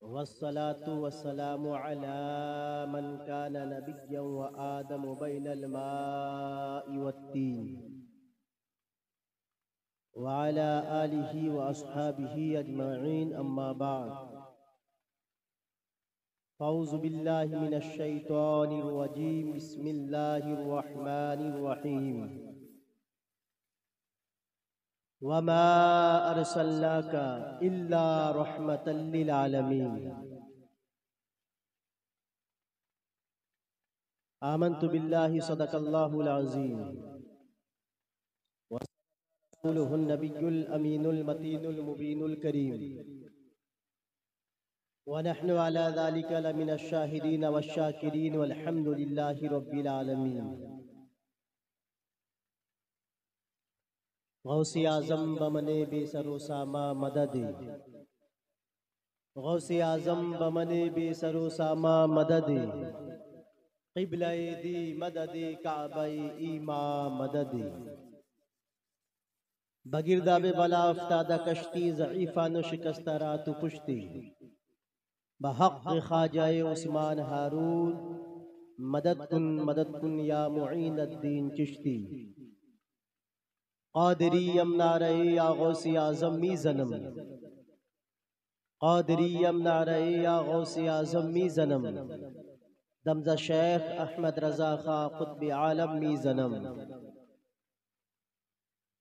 वस्सलातु वस्सलामु अला मन कान नबिय्यन व आदम बैनल माइ वत्तीन व अला आलिहि व अस्हाबिहि अजमईन अम्मा बाद फ़ौज़ु बिल्लाहि मिनश शैतानिर रजीम बिस्मिल्लाहिर रहमानिर रहीम वमा अरसलनाका इल्ला रहमतल लिल आलमीन आमन्तु बिल्लाहि सदक़ल्लाहुल अज़ीम व रसूलुहुन नबियुल अमीनुल मतीनुल मुबीनुल करीम व नहनु अला ज़ालिका लमिनश शाहिदीन वश्शाकिरीन वल्हम्दुलिल्लाहि रब्बिल आलमीन। गौसे आज़म बमने बेसरोसामा मदद, गौसे आज़म बमने बेसरोसामा मदद, क़िबला-ए दी मदद काबा-ए ईमा मदद। बगिरदा बे बला अफ्तादा कश्ती ज़ईफ़ा नु शिकस्ता रातु पुश्ती, बहक़ ख़ाजाए उस्मान हारून मदद कुन या मुईन अद्दीन चिश्ती। क़ादिरीयम नारे या गौसे आज़म मी ज़नम, क़ादिरीयम नारे या गौसे आज़म मी ज़नम, दमज़ा शेख अहमद रज़ा ख़ा क़ुत्ब आलम मी ज़नम।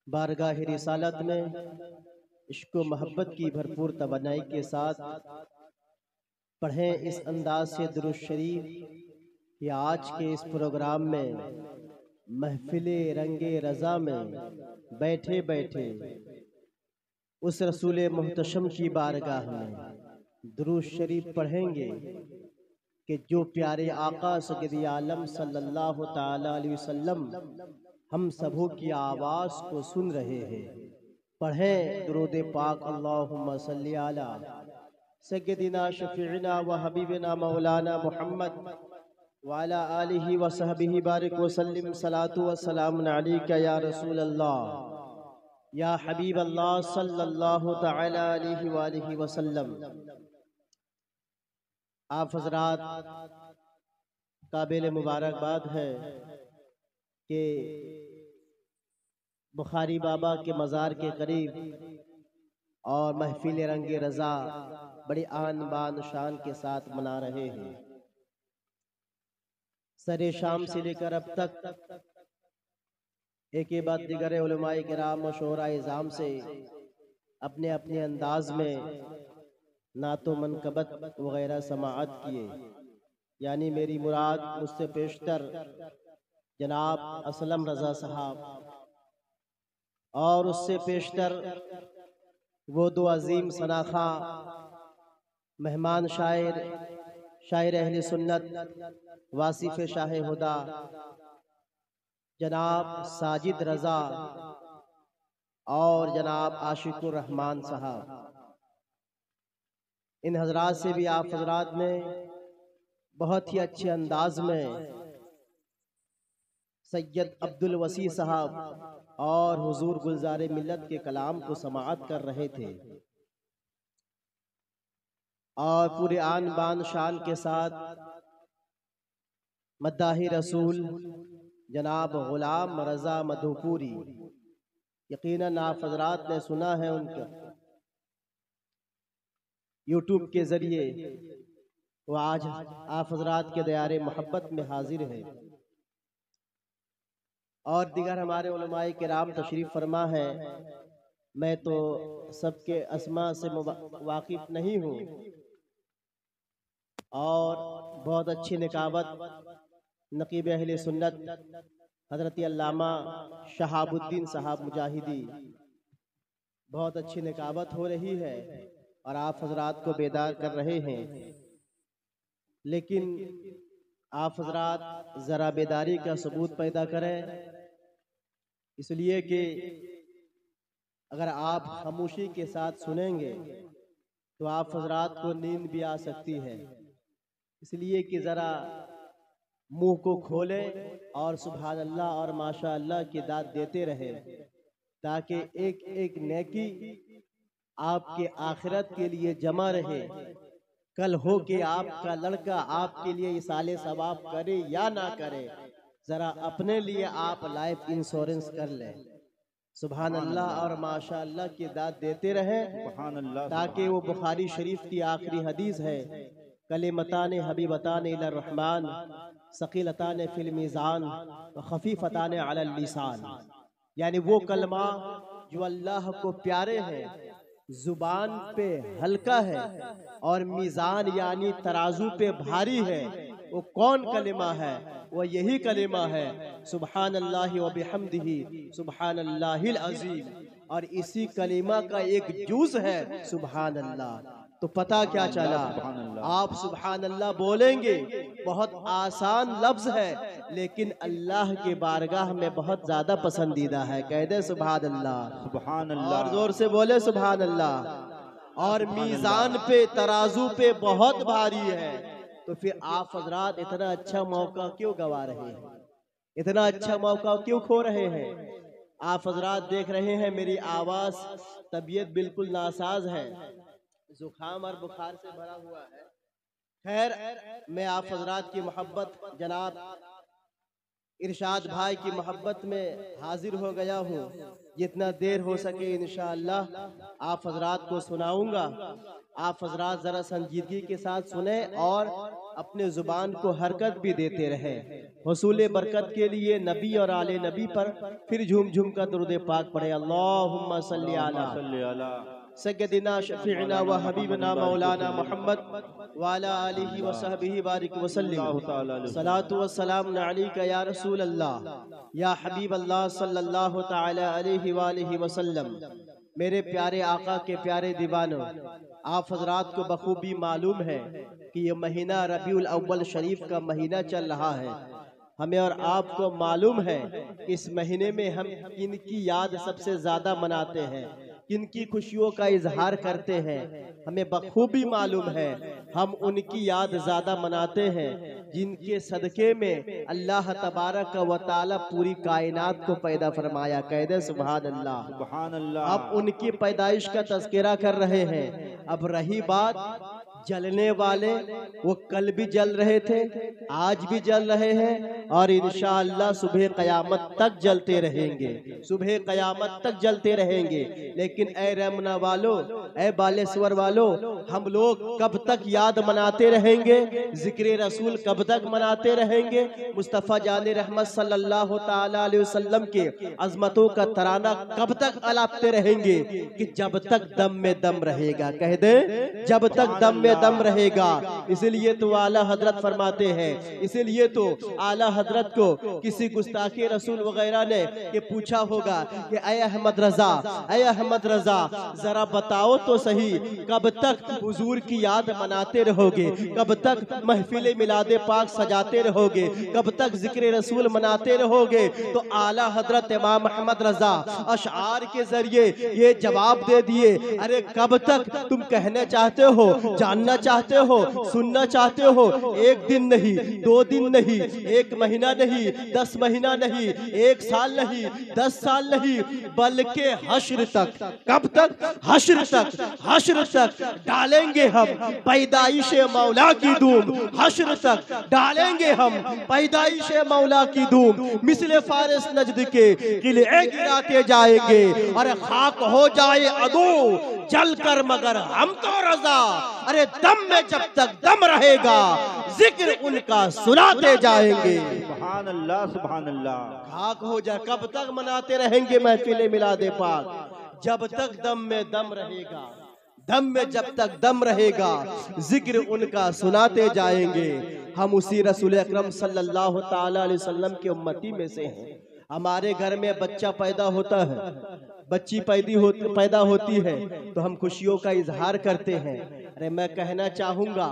बारगाह रिसालत में इश्क़ व मोहब्बत की भरपूर तवन्नाई के साथ पढ़ें इस अंदाज से दुरूद शरीफ कि आज के इस प्रोग्राम में महफिले रंगे रज़ा में बैठे बैठे उस रसूल मुहतशम की बारगाह में दुरूद शरीफ पढ़ेंगे कि जो प्यारे आका सय्यद आलम सल्लल्लाहु ताला अलैहि वसल्लम हम सबों की आवाज़ को सुन रहे हैं। पढ़ें दुरूद पाक अल्लाहुम्मा सल्ली अला सय्यदिना शफीइना व हबीबिना मौलाना मुहम्मद व अला आलिहि व सहबिहि बारिक व सल्लिम सलातु व सलामुन अलैका या रसूल अल्लाह या हबीब अल्लाह सल्लल्लाहु तआला अलैहि व आलिहि वसल्लम। आप हज़रात काबिल मुबारकबाद है कि बुखारी बाबा के मज़ार के करीब और महफिल रंगे रज़ा बड़ी आन बान शान के साथ मना रहे हैं। सरे शाम से लेकर अब तक एक के बाद दिगर उलमाए किराम और शोहराए इज़ाम से अपने अपने अंदाज में नातो मनकबत वगैरह समाअत किए। यानी मेरी मुराद मुझसे पेशतर जनाब असलम रज़ा साहब और उससे पेशतर वो दो अजीम सनाखा मेहमान शायर शायर अहले सुन्नत वासिफ शाह हुदा जनाब साजिद रज़ा और जनाब आशिकुर रहमान साहब। इन हजरात से भी आप हजरात ने बहुत ही अच्छे अंदाज में सैयद अब्दुल वसी साहब और हुजूर गुलज़ारे मिल्लत के कलाम को समाअत कर रहे थे और पूरे आन बान शान के साथ मद्दाही रसूल जनाब गुलाम रज़ा मधुपुरी, यकीनन आप हज़रात ने सुना है उनका यूट्यूब के ज़रिए, वो आज आप हज़रात के दयारे मोहब्बत में हाजिर है। और दिगर हमारे उलमाए किराम तशरीफ़ फरमा है। मैं तो सबके अस्मा से वाकिफ़ नहीं हूँ और बहुत अच्छी निकाबत नकीब अहले सुन्नत हज़रत अल्लामा शहाबुद्दीन साहब मुजाहिदी बहुत अच्छी निकाबत हो रही है और आप हज़रात को बेदार कर रहे हैं। लेकिन आप हज़रात ज़रा बेदारी का सबूत पैदा करें, इसलिए कि अगर आप खामोशी के साथ सुनेंगे तो आप हज़रात को नींद भी आ सकती है। इसलिए कि ज़रा मुंह को खोलें और सुभान अल्लाह और माशा अल्लाह की दाद देते रहें, ताकि एक एक नेकी आपके आखिरत के लिए जमा रहे। कल हो के आपका लड़का आपके लिए इसाले सवाब करे या ना करे, जरा अपने लिए आप लाइफ इंश्योरेंस कर लें। सुभान अल्लाह और माशा अल्लाह की दाद देते रहें, ताकि वो बुखारी शरीफ की आखिरी हदीस है, कलिमतान हबीबतान इलर रहमान सकीलतान फिल मीज़ान व खफीफतान अलल लिसान, यानी वो कलमा जो अल्लाह को प्यारे हैं, जुबान पे हल्का है और मीज़ान यानी तराजू पे भारी है। वो कौन कलिमा है? वो यही कलिमा है सुबहान अल्लाह व बिहम्दिही सुबहान अल्लाहिल अज़ीम। और इसी कलिमा का एक जूज़ है सुबहान अल्लाह। तो पता क्या चला, आप सुबहान अल्लाह बोलेंगे, बहुत आसान लफ्ज है, लेकिन अल्लाह के बारगाह में बहुत ज्यादा पसंदीदा है। कह दे सुबहान अल्लाह, सुबहान अल्लाह, और जोर से बोले सुबहान अल्लाह। और मीज़ान पे तराजू पे बहुत भारी है। तो फिर आप हजरात इतना अच्छा मौका क्यों गवा रहे हैं? इतना अच्छा मौका क्यों खो रहे हैं? आप हजरात देख रहे हैं मेरी आवाज, तबीयत बिल्कुल नासाज है, जुखाम और बुखार से भरा हुआ है। खैर, मैं आप हजरात की मोहब्बत, जनाब इरशाद भाई की मोहब्बत में हाजिर हो गया हूँ। जितना देर हो सके इंशाअल्लाह आप हजरात को सुनाऊंगा। आप हजरात जरा संजीदगी के साथ सुने और अपने जुबान को हरकत भी देते रहे। हुसूल बरकत के लिए नबी और आले नबी पर फिर झूम झूम कर दुरूद पाक पढ़े। अल्लाहुम्मा सल्ली अला सय्यदिना शफीअना व हबीबना मौलाना मोहम्मद व अला आलिहि व सहबिहि बारिक वसल्लम। सलातु व सलाम अलैका या रसूल अल्लाह या हबीब अल्लाह सल्लल्लाहु तआला अलैहि व आलिहि वसल्लम। मेरे प्यारे आका के प्यारे दीवानों, आप हजरात को बखूबी मालूम है कि ये महीना रबीउल अव्वल शरीफ का महीना चल रहा है। हमें और आपको मालूम है कि इस महीने में हम किनकी याद सबसे ज्यादा मनाते हैं, किनकी खुशियों का इजहार करते हैं। हमें बखूबी मालूम है हम उनकी याद ज्यादा मनाते हैं जिनके सदके में अल्लाह तबारक व तआला पूरी कायनात को पैदा फरमाया। कह दे सुभान अल्लाह, सुभान अल्लाह। अब उनकी पैदाइश का तज़किरा कर रहे हैं। अब रही बात जलने वाले, वो कल भी जल रहे थे, आज भी जल रहे हैं और इंशाअल्लाह सुबह क़यामत तक जलते रहेंगे, सुबह क़यामत तक जलते रहेंगे। लेकिन ऐ रमना वालों, ऐ बालेश्वर वालों, हम लोग कब तक याद मनाते रहेंगे? जिक्र रसूल कब तक मनाते रहेंगे? मुस्तफ़ा जान रहमत सल्लल्लाहु ताला अलैहि वसल्लम के अज़मतों का तराना कब तक अलापते रहेंगे? कि जब तक दम में दम रहेगा। कह दे, जब तक दम में दम रहेगा। इसलिए तो आला हजरत फरमाते हैं, इसलिए तो आला हजरत को किसी गुस्ताखे रसूल वगैरह ने ये पूछा होगा कि ऐ अहमद रजा, ऐ अहमद रजा, जरा बताओ तो सही, कब तक हुजूर की याद मनाते रहोगे? कब तक महफिल मिलादे पाक सजाते रहोगे? कब तक जिक्र रसूल मनाते रहोगे? तो आला हजरत इमाम अहमद रजा अशआर के जरिए ये जवाब दे दिए, अरे कब तक तुम कहने चाहते हो, जानना चाहते हो, सुनना चाहते हो? एक दिन नहीं, 2 दिन नहीं, 1 महीना नहीं, 10 महीना नहीं, 1 साल नहीं, 10 साल नहीं, बल्कि हश्र तक। कब तक? हश्र तक। हश्र तक डालेंगे हम पैदाइश मौला की धूम, हश्र तक डालेंगे हम पैदाइश मौला की धूम। मिसले फारिस नजद के किले गिराते जाएंगे और खाक हो जाए अदो जल कर, मगर हम तो रजा, अरे दम में जब तक दम रहेगा जिक्र उनका सुनाते जाएंगे। सुभान अल्लाह, सुभान अल्लाह। खाक हो जाए, कब तक मनाते रहेंगे महफिल मिलादे पाक? जब तक दम में दम रहेगा, दम में जब तक दम रहेगा जिक्र उनका सुनाते जाएंगे। हम उसी रसूल अकरम सल्लल्लाहु ताला अलैहि वसल्लम के उम्मती में से हैं। हमारे घर में बच्चा पैदा होता है, बच्ची पैदा होती है तो हम खुशियों का इजहार करते हैं। अरे मैं कहना चाहूँगा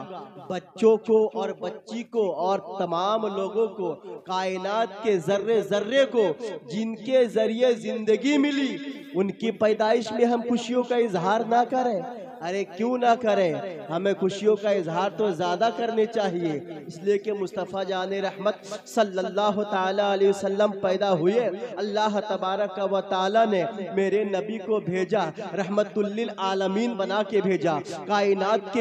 बच्चों को और बच्ची को और तमाम लोगों को, कायनात के जर्रे जर्रे को जिनके जरिए जिंदगी मिली, उनकी पैदाइश में हम खुशियों का इजहार ना करें? अरे क्यों ना करें, हमें खुशियों का इजहार तो ज़्यादा करने चाहिए, इसलिए कि मुस्तफ़ा जान रहमत सल्लल्लाहु ताला अलैहि वसल्लम पैदा हुए, अल्लाह तबारक व तआला ने मेरे नबी को भेजा, रहमतुल्लिल आलमीन बना के भेजा, कायनात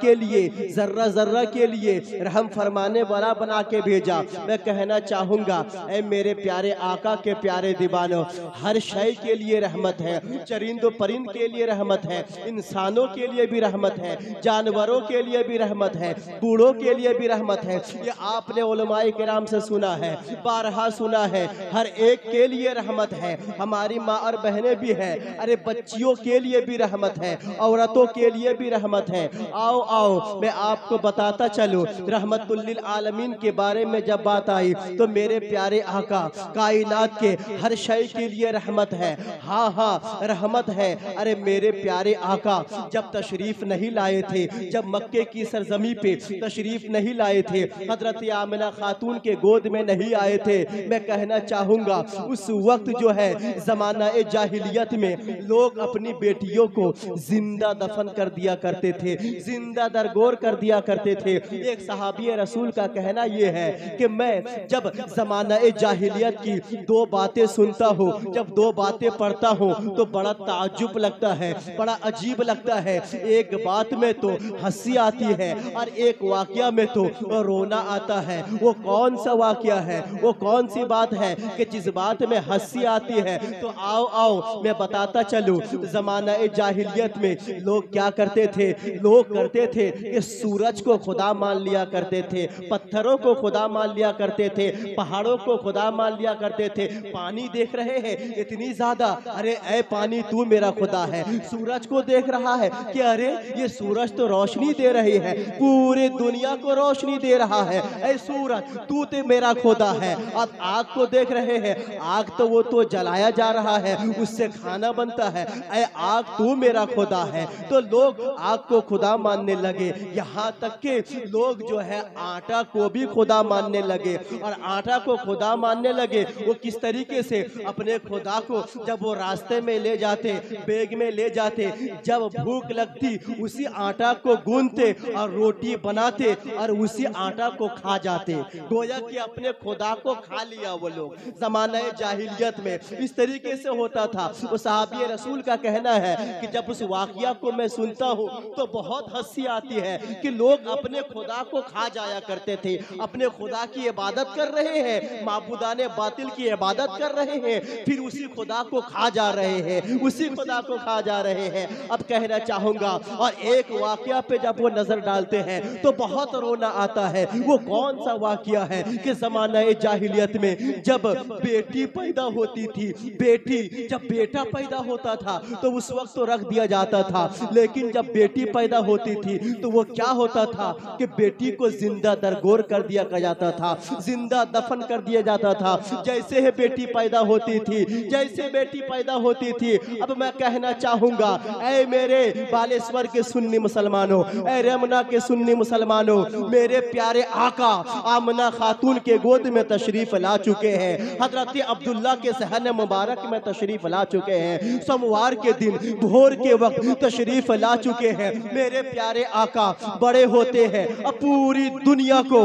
के लिए जर्रा जर्रा के लिए रहम फरमाने वाला बना के भेजा। मैं कहना चाहूँगा, ऐ मेरे प्यारे आका के प्यारे दीवानों, हर शय के लिए रहमत है, चरिंदो परिंद के लिए रहमत है, इंसानों के लिए भी रहमत है, जानवरों के लिए भी रहमत है, बूढ़ों के लिए भी रहमत है। ये आपने उलमाए किराम से सुना है, बारहा सुना है, हर एक के लिए रहमत है। हमारी माँ और बहनें भी है, अरे बच्चियों के लिए भी रहमत है, औरतों के लिए भी रहमत है। आओ आओ मैं आपको बताता चलूं, रहमतुल्लिल आलमीन के बारे में जब बात आई तो मेरे प्यारे आका कायनात के हर शय के लिए रहमत है। हाँ हाँ रहमत है। अरे मेरे प्यारे आका जब तशरीफ नहीं लाए थे, जब मक्के की सरजमी पे तशरीफ नहीं लाए थे, हजरत आमिना खातून के गोद में नहीं आए थे, मैं कहना चाहूँगा उस वक्त जो है जमाना जाहिलियत में लोग अपनी बेटियों को जिंदा दफन कर दिया करते थे, जिंदा दरगोर कर दिया करते थे। एक सहाबी रसूल का कहना यह है कि मैं जब जमाना जाहिलियत की दो बातें सुनता हूँ, जब दो बातें पढ़ता हूँ तो बड़ा ताज्जुब लगता है, बड़ा अजीब लगता है। एक बात में तो हंसी आती है और एक वाकया में तो रोना आता है। वो कौन सा वाकया है, वो कौन सी बात है कि जिस बात में हंसी आती है? तो आओ आओ मैं बताता चलूं। जमाना जाहिलियत में लोग क्या करते थे? लोग करते थे कि सूरज को खुदा मान लिया करते थे, पत्थरों को खुदा मान लिया करते थे, पहाड़ों को खुदा मान लिया करते थे। पानी देख रहे हैं इतनी ज्यादा, अरे ऐ पानी तू मेरा खुदा है। सूरज को देख रहा है कि अरे ये सूरज तो रोशनी दे रही है, पूरे दुनिया को रोशनी दे रहा है, ऐ सूरज तू तो मेरा खुदा है। अब आग को देख रहे हैं, आग तो वो तो जलाया जा रहा है, उससे खाना बनता है, ऐ आग तू मेरा खुदा है। तो लोग आग को खुदा मानने लगे, यहाँ तक के लोग जो है आटा को भी खुदा मानने लगे। और आटा को खुदा मानने लगे वो किस तरीके से? अपने खुदा को जब वो रास्ते में ले जाते, बैग में ले जाते, जब भूख लगती उसी आटा को गूंथते और रोटी बनाते और उसी आटा को खा जाते, गोया कि अपने खुदा को खा लिया वो लोग। जमाना जाहिलियत में इस तरीके से होता था। वो सहाबी रसूल का कहना है कि जब उस वाकया को मैं सुनता हूँ तो बहुत हंसी आती है कि लोग अपने खुदा को खा जाया करते थे, अपने खुदा की इबादत कर रहे हैं, माबूदाने बातिल की इबादत कर रहे हैं, फिर उसी खुदा को खा जा रहे हैं, उसी खुदा को खा जा रहे हैं। अब कहना चाहूंगा, और एक वाकया पे जब वो नजर डालते हैं तो बहुत रोना आता है। वो कौन सा वाकया है कि जमाना जाहिलियत में जब बेटी पैदा होती थी, बेटी जब बेटा पैदा होता था तो उस वक्त तो रख दिया जाता था, लेकिन जब बेटी पैदा होती थी तो वो क्या होता था कि बेटी को जिंदा दरगोर कर दिया जाता था, जिंदा दफन कर दिया जाता था। जैसे ही बेटी पैदा होती थी, जैसे बेटी पैदा होती थी, अब मैं कहना चाहूंगा, ऐ मेरे बालेश्वर के सुन्नी मुसलमानों, ऐ रमना के सुन्नी मुसलमानों, मेरे प्यारे आका आमना खातून के गोद में तशरीफ ला चुके हैं, हजरत अब्दुल्ला के सहन मुबारक में तशरीफ ला चुके हैं, सोमवार के दिन भोर के वक्त तशरीफ ला चुके हैं। मेरे प्यारे आका बड़े होते हैं, अब पूरी दुनिया को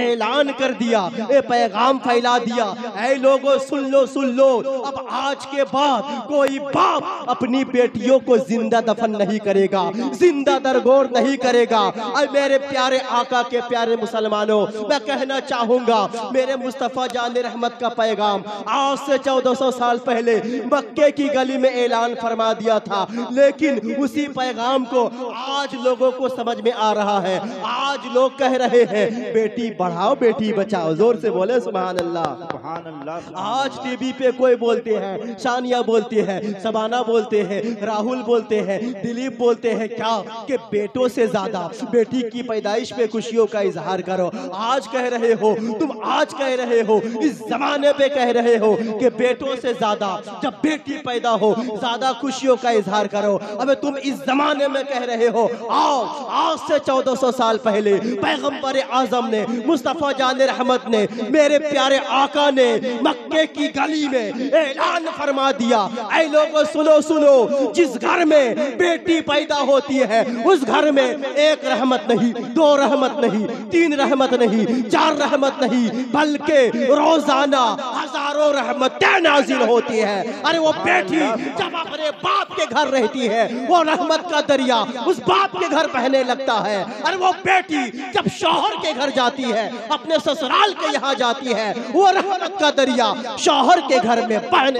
ऐलान कर दिया, पैगाम फैला दिया, ऐ लोगों सुन लो, अब आज के बाद कोई बाप अपनी बेटियों को जिंदा दफन नहीं करेगा, जिंदा दरगोर नहीं करेगा। और मेरे प्यारे आका के प्यारे मुसलमानों, मैं कहना चाहूंगा, मेरे मुस्तफा जान रहमत का पैगाम आज से 1400 साल पहले मक्के की गली में ऐलान फरमा दिया था, लेकिन उसी पैगाम को आज लोगों को समझ में आ रहा है। आज लोग कह रहे हैं बेटी बढ़ाओ बेटी बचाओ, जोर से बोले सुभान अल्लाह, सुभान अल्लाह। आज टीवी पे कोई बोलते हैं, सानिया बोलती है, शबाना बोलते हैं, राहुल बोलते हैं, दिलीप बोलते हैं क्या कि बेटों से ज्यादा बेटी की पैदाइश पे खुशियों का इजहार करो। आज कह रहे हो तुम, आज कह रहे हो, इस जमाने पे कह रहे हो कि बेटों से ज्यादा जब बेटी पैदा हो ज्यादा खुशियों का इजहार करो। अब तुम इस जमाने में कह रहे हो, आओ आज से 1400 साल पहले पैगंबर आजम ने, मुस्तफा जान रहमत ने, मेरे प्यारे आका ने मक्के की गली में ऐलान फरमा दिया, ऐ लोगों सुनो, जिस घर घर में बेटी पैदा होती है उस घर में एक रहमत नहीं, दो रहमत नहीं, तीन रहमत नहीं, चार रहमत नहीं, बल्कि रोजाना हजारों रहमतें नाजिल होती है। अरे वो बेटी जब अपने बाप के घर रहती है वो रहमत का दरिया उस बाप के घर बहने लगता है। अरे वो बेटी जब शौहर के घर जाती है, अपने ससुराल के यहाँ जाती है, वो रहमत का दरिया शौहर के घर में बहने।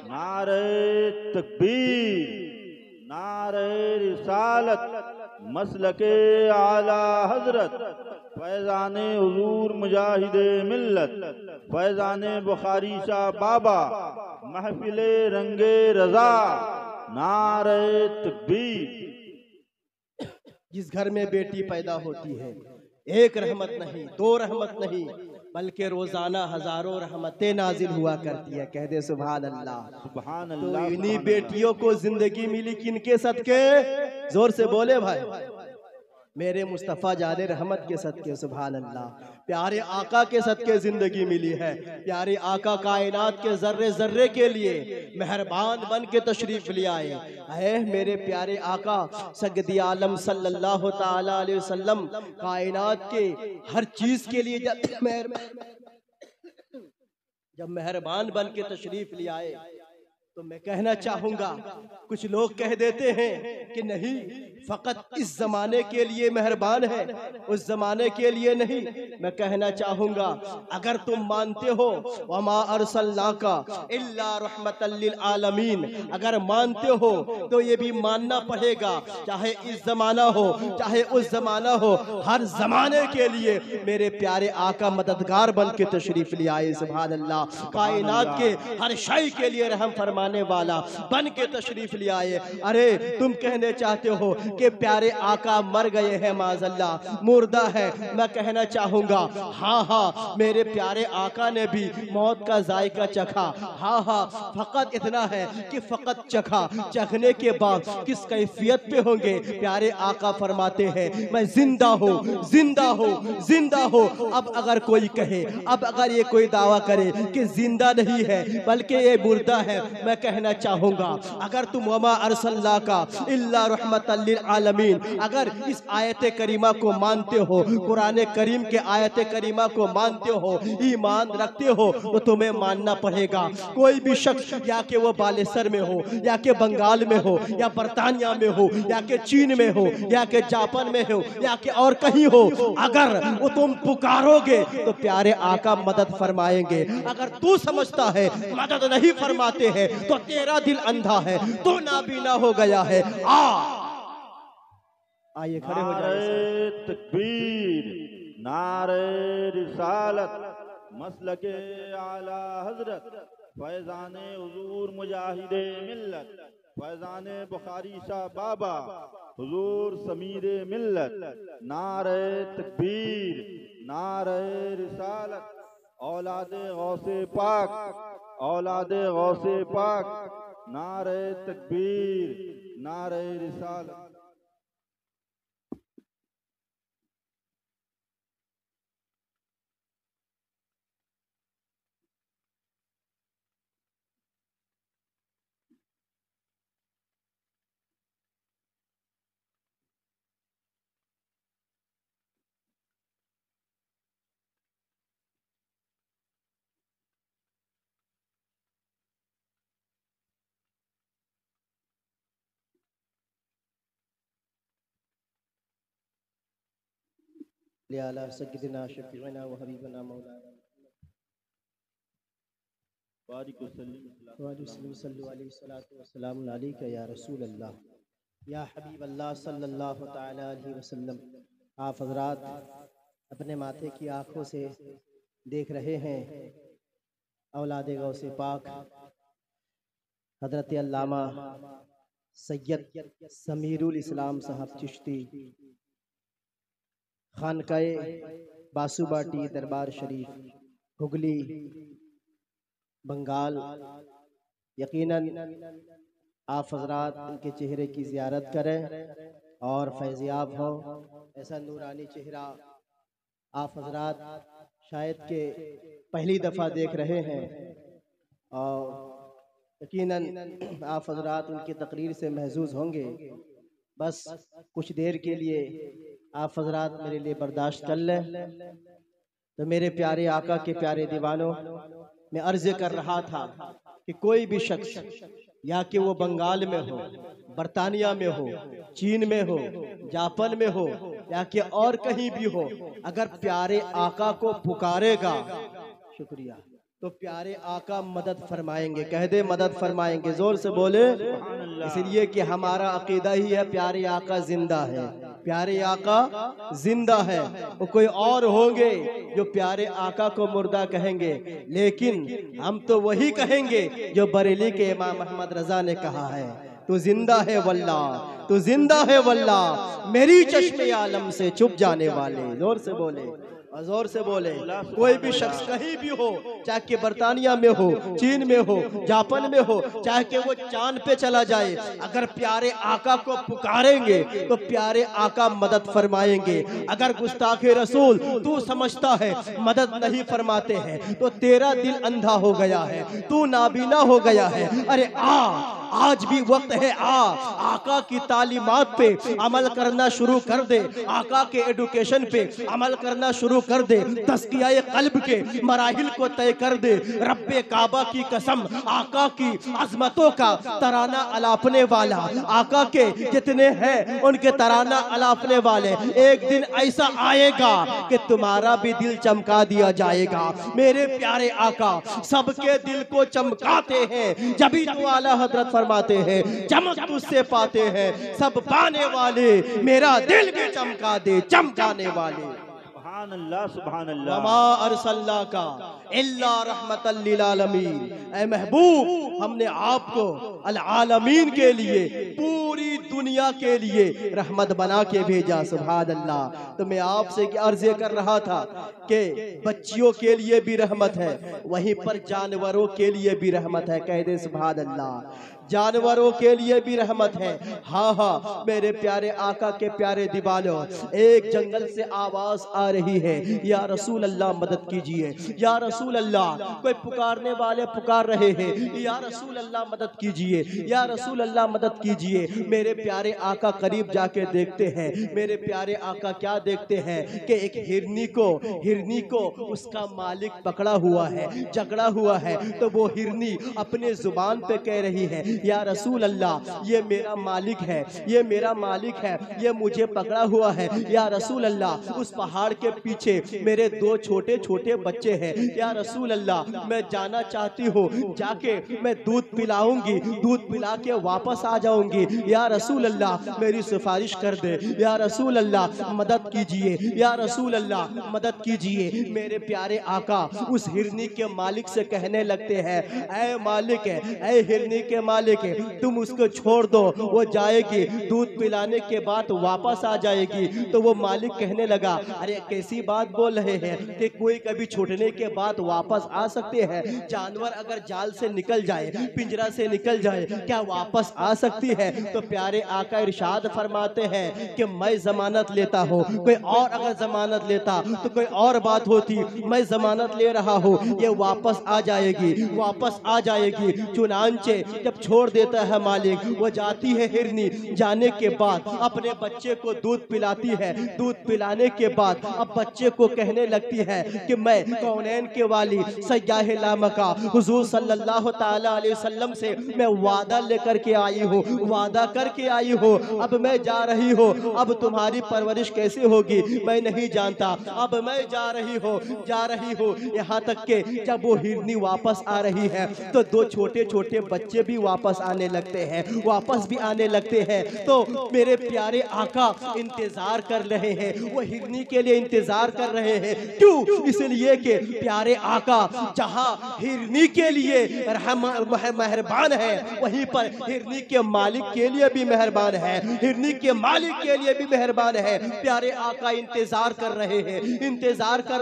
नारे तकबीर, नारे रिसालत, मसलके आला हजरत, फैजाने हुजूर मुजाहिदे मिल्लत, फैजाने बुखारी शाह बाबा, महफिले रंगे रजा, नारे तकबीर। जिस घर में बेटी पैदा होती है एक रहमत नहीं, दो रहमत नहीं, बल्कि रोजाना हजारों रहमतें नाजिल हुआ करती है। कह दे सुभान अल्लाह। सुभान तो अल्लाह। इन्हीं बेटियों को जिंदगी मिली किनके सदके? जोर से बोले भाई। मेरे मुस्तफ़ा जाने रहमत के सदके। सुभान अल्लाह। प्यारे आका के सदके जिंदगी मिली है। प्यारे आका कायनात के जर्रे जर्रे के लिए मेहरबान बन के तशरीफ ले आए। है मेरे प्यारे आका सगदी आलम सल्लल्लाहु ताला अलैहि वसल्लम कायनात के हर चीज के लिए जब मेहरबान बन के तशरीफ ले आए तो मैं कहना चाहूंगा, कुछ लोग कह देते हैं कि नहीं फकत इस जमाने के लिए मेहरबान है, उस जमाने के लिए नहीं। मैं कहना चाहूंगा अगर तुम मानते हो वमा अरसलनाका इल्ला रहमतल लिल आलमीन, अगर मानते हो तो ये भी मानना पड़ेगा चाहे इस जमाना हो चाहे उस जमाना हो, हर जमाने के लिए मेरे प्यारे आका मददगार बन के तशरीफ ले आए। सुभान अल्लाह। कायनात के हर शय के लिए रहम फरमाने वाला बन के तशरीफ ले आए। अरे तुम कहने चाहते हो कि प्यारे आका मर गए हैं, माज़अल्लाह मुर्दा है। मैं कहना चाहूंगा हाँ हाँ मेरे प्यारे आका ने भी मौत का जायका चखा। हाँ हाँ फकत इतना है कि फकत चखा, चखने के बाद किस कैफियत पे होंगे प्यारे आका फरमाते हैं मैं जिंदा हूँ, जिंदा हूँ, जिंदा हूँ। अब अगर कोई कहे, अब अगर ये कोई दावा करे कि जिंदा नहीं है बल्कि ये मुर्दा है, मैं कहना चाहूंगा अगर तुम वमा अरसलना का इल्ला रहमतल लिल आलमीन, अगर इस आयत करीमा को मानते हो, कुरान करीम के आयत करीमा को मानते हो, ईमान रखते हो, तो तुम्हें मानना पड़ेगा कोई भी शख्स या कि वो बालेसर में हो या कि बंगाल में हो या बरतानिया में हो या कि चीन में हो या कि जापान में हो या कि और कहीं हो, अगर वो तुम पुकारोगे तो प्यारे आका मदद फरमाएंगे। अगर तू समझता है मदद नहीं फरमाते हैं तो तेरा दिल अंधा है, तो नाबीना हो गया है। आइए खड़े हो जाइए। नारे तकबीर, नारे रिसालत, मसलके आला हजरत, फैजाने हुजूर मुजाहिदे मिल्लत, फैजाने बुखारी शाह बाबा, हुजूर समीरे मिल्लत, नारे तकबीर, नारे रिसालत, औलादे गौसे पाक, औलादे गौसे पाक, नारे तकबीर, नारे रिसालत। या अला सय्यिदिना शफीअना व हबीबना मौलाना सल्लल्लाहु अलैहि या रसूल अल्लाह या हबीब अल्लाह सल्लल्लाहु तआला अलैहि वसल्लम। आप हजरात अपने माथे की आंखों से देख रहे हैं औलादे गौसे पाक हजरत अल्लामा सैयद समीरुल इस्लाम साहब चिश्ती खानकाए बासुबाटी दरबार शरीफ हुगली बंगाल। यकीनन आप हजरात इनके चेहरे की ज़ियारत करें और फैज़याब हो। ऐसा नूरानी चेहरा आप हजरात शायद के पहली दफ़ा देख रहे हैं और यकीनन आप हजरात उनकी तकरीर से महजूज होंगे। बस कुछ देर के लिए आप हजरात मेरे लिए बर्दाश्त कर लें। तो मेरे प्यारे आका के प्यारे दीवानों, मैं अर्ज कर रहा था कि कोई भी शख्स, या कि वो बंगाल में हो, बरतानिया में हो, चीन में हो, जापान में हो, या कि और कहीं भी हो, अगर प्यारे आका को पुकारेगा, शुक्रिया, तो प्यारे आका मदद फरमाएंगे। कह दे मदद फरमाएंगे, जोर से बोले। इसलिए कि हमारा अकीदा ही है प्यारे आका जिंदा है, प्यारे आका जिंदा है। वो कोई और होंगे जो प्यारे आका को मुर्दा कहेंगे, लेकिन हम तो वही कहेंगे जो बरेली के इमाम अहमद रजा ने कहा है, तू जिंदा है वल्ला, तू जिंदा है वल्ला, मेरी चश्मे आलम से छुप जाने वाले। जोर से बोले, जोर से बोले। कोई भी शख्स कहीं भी हो, चाहे कि बरतानिया में हो, चीन में हो, जापान में हो, चाहे कि वो चांद पे चला जाए, अगर प्यारे आका को पुकारेंगे तो प्यारे आका मदद फरमाएंगे। अगर गुस्ताखे रसूल तू समझता है मदद नहीं फरमाते हैं तो तेरा दिल अंधा हो गया है, तू नाबीना हो गया है। अरे आज भी वक्त है, आका की तालीमात पे अमल करना शुरू कर दे, आका के एडुकेशन पे अमल करना शुरू कर दे, तस्किया कल्ब के मराहिल को तय कर दे। रब्बे काबा की कसम, आका की अजमतों का तराना अलापने वाला, आका के जितने हैं उनके तराना अलापने वाले, एक दिन ऐसा आएगा कि तुम्हारा भी दिल चमका दिया जाएगा। मेरे प्यारे आका सबके दिल को चमकाते हैं, जब भी तो आला हजरत फरमाते हैं चमक तुझसे पाते हैं सब पाने वाले, मेरा दिल भी चमका दे चमकाने वाले। सुभान अल्लाह। वमा अरसलनाका इल्ला रहमतल लिल आलमीन। ऐ महबूब, हमने आपको अल आलमीन के लिए, पूरी दुनिया के लिए रहमत बना के भेजा। सुभान अल्लाह। तो मैं आपसे अर्ज कर रहा था कि बच्चियों के लिए भी रहमत है, वहीं पर जानवरों के लिए भी रहमत है। कह दे सुभान अल्लाह। जानवरों के लिए भी रहमत है। हाँ, मेरे प्यारे आका के प्यारे दीवानों, एक जंगल से आवाज आ रही है, या रसूल अल्लाह मदद कीजिए, या रसूल अल्लाह। कोई पुकारने वाले पुकार रहे हैं, या रसूल अल्लाह मदद कीजिए, या रसूल अल्लाह मदद कीजिए। मेरे प्यारे आका करीब जाके देखते हैं, मेरे प्यारे आका क्या देखते हैं कि एक हिरनी को उसका मालिक पकड़ा हुआ है, झगड़ा हुआ है। तो वो हिरनी अपने जुबान पे कह रही है, या रसूल अल्लाह, ये मेरा मालिक है, ये मेरा मालिक है, ये मुझे पकड़ा हुआ है। या रसूल अल्लाह, उस पहाड़ के पीछे मेरे दो छोटे छोटे बच्चे हैं। या रसूल अल्लाह, मैं जाना चाहती हूँ, जाके मैं दूध पिलाऊंगी, दूध पिला के वापस आ जाऊंगी। या रसूल अल्लाह, मेरी सिफारिश कर दे। या रसूल अल्लाह, मदद कीजिए, या रसूल अल्लाह मदद कीजिए। मेरे प्यारे आका उस हिरनी के मालिक से कहने लगते हैं, ऐ मालिक है, ऐ हिरनी के मालिक, तुम उसको छोड़ दो, वो जाएगी, दूध पिलाने के बाद वापस आ जाएगी। तो वो मालिक कहने लगा, अरे कैसी बात बोल रहे हैं कि कोई कभी छूटने के बाद वापस आ सकते हैं? जानवर अगर जाल से निकल जाए, पिंजरा से निकल जाए, क्या वापस आ सकती है? तो प्यारे आका इरशाद फरमाते हैं कि मैं जमानत लेता हूँ, कोई और अगर जमानत लेता तो कोई और बात होती, मैं जमानत ले रहा हूँ, ये वापस आ जाएगी, वापस आ जाएगी। चुनांचे जब छोड़ देता है मालिक, वो जाती है हिरनी, जाने के बाद अपने बच्चे को दूध पिलाती है। दूध पिलाने के बाद अब बच्चे को कहने लगती है कि मैं कौनैन के वाली सय्याह लामका हुजूर सल्लल्लाहु ताला अलैहि वसल्लम से मैं वादा लेकर के आई हूँ, वादा करके आई हूँ, अब मैं जा रही हूँ। अब तुम्हारी परवरिश कैसे होगी मैं नहीं जानता, अब मैं जा रही हूँ। यहाँ तक के जब वो हिरनी वापस आ रही है तो दो छोटे छोटे बच्चे भी वापस आने लगते हैं, वापस भी आने लगते हैं। तो मेरे प्यारे आका इंतजार कर रहे हैं, वो हिरनी के लिए इंतजार कर रहे हैं। क्यों? इसलिए कि प्यारे आका जहां हिरनी के लिए मेहरबान है, वहीं पर हिरनी के मालिक के लिए भी मेहरबान है, हिरनी के मालिक के लिए भी मेहरबान है। प्यारे आका इंतजार कर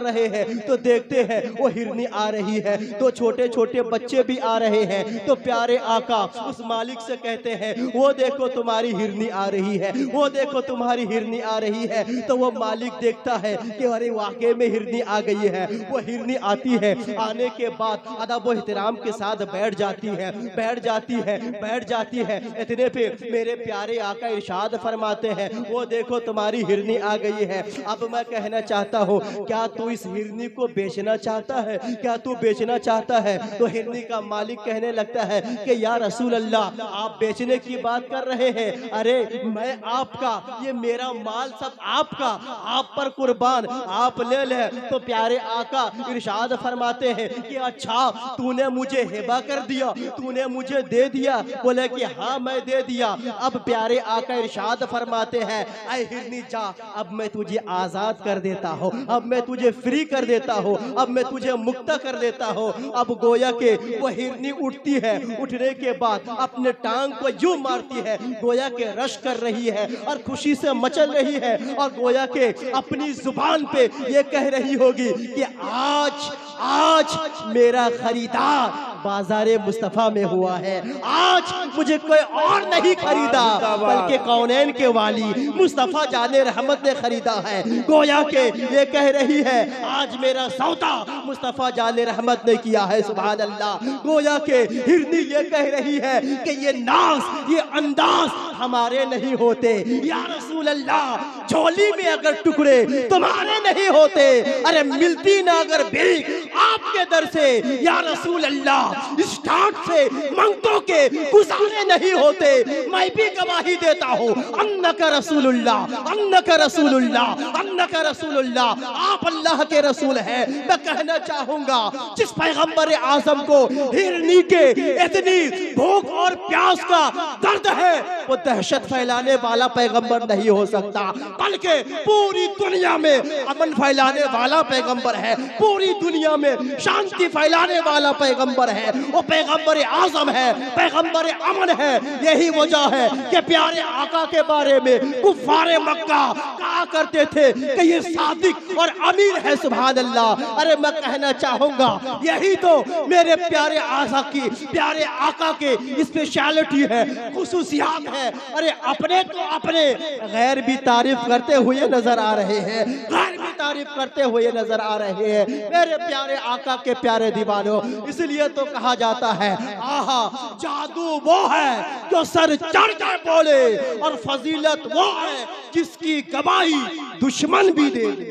रहे हैं। तो देखते हैं वो हिरनी आ रही है, तो छोटे छोटे बच्चे भी आ रहे हैं। तो प्यारे आका उस मालिक से कहते हैं वो देखो तुम्हारी हिरनी आ रही है, वो देखो तुम्हारी हिरनी आ रही है। तो वो मालिक देखता है कि अरे वाकई में हिरनी आ गई है। वो हिरनी आती है, आने के बाद अदब व एहतराम के साथ बैठ जाती है, बैठ जाती है, बैठ जाती है। इतने पे मेरे प्यारे आका इरशाद फरमाते हैं वो देखो तुम्हारी हिरनी आ गई है। अब मैं कहना चाहता हूँ क्या तू इस हिरनी को बेचना चाहता है, क्या तू बेचना चाहता है? तो हिरनी का मालिक कहने लगता है कि या रसूल अल्लाह आप बेचने की बात कर रहे हैं, अरे मैं आपका, ये मेरा माल सब आपका, आप पर कुर्बान, आप ले ले। तो प्यारे आका इरशाद फरमाते हैं कि अच्छा तूने मुझे हिबा कर दिया, तूने मुझे दे दिया? बोले कि हाँ मैं दे दिया। अब प्यारे आका इरशाद फरमाते हैं ऐ हिरनी जा, अब मैं तुझे आजाद कर देता हूँ, अब मैं तुझे फ्री कर देता हूँ, अब मैं तुझे मुक्ता कर देता हूँ। अब गोया के वो हिरनी उठती है, उठने के बाद अपने टांग को यूं मारती है, गोया के रश कर रही है और खुशी से मचल रही है, और गोया के अपनी जुबान पे ये कह रही होगी कि आज आज मेरा खरीदार बाजारे मुस्तफा में हुआ है, आज मुझे कोई और नहीं खरीदा बल्कि कौनैन के वाली मुस्तफा जाने रहमत ने खरीदा है। गोया के ये कह रही है आज मेरा सौदा मुस्तफा जाने रहमत ने किया है। सुभान अल्लाह। गोया के हिरनी ये कह रही है कि ये नाज, ये अंदाज हमारे नहीं होते या रसूल अल्लाह, झोली में अगर टुकड़े तुम्हारे नहीं होते, अरे मिलती ना अगर भीख आपके दर से या रसूल अल्लाह, स्टार्ट से मंगतों के गुजारे नहीं होते। मैं भी गवाही देता हूँ अन्नका रसूलुल्लाह, अन्नका रसूलुल्लाह, अन्नका रसूलुल्लाह, आप अल्लाह के रसूल हैं। मैं कहना चाहूंगा जिस पैगंबर आजम को हिरनी के इतनी भूख और प्यास का दर्द है, वो दहशत फैलाने वाला पैगंबर नहीं हो सकता, बल्कि पूरी दुनिया में अमन फैलाने वाला पैगंबर है, पूरी दुनिया में शांति फैलाने वाला पैगंबर है। वो पैगंबर आजम है, पैगंबर अमन है। यही वजह है कि प्यारे आका के बारे में कुफ्फारे मक्का कहा करते थे कि ये सादिक और अमीन है। सुभान अल्लाह। अरे मैं कहना चाहूंगा यही तो मेरे प्यारे आका की, प्यारे आका के स्पेशलिटी है, खुसूसियात है। अरे अपने तो अपने, गैर भी तारीफ करते हुए नजर आ रहे हैं, गैर भी तारीफ करते हुए नजर आ रहे हैं मेरे प्यारे आका के प्यारे दीवानों। इसलिए तो कहा जाता है आहा जादू वो है जो सर चढ़ कर बोले, और फजीलत वो है जिसकी गवाही दुश्मन भी दे दे।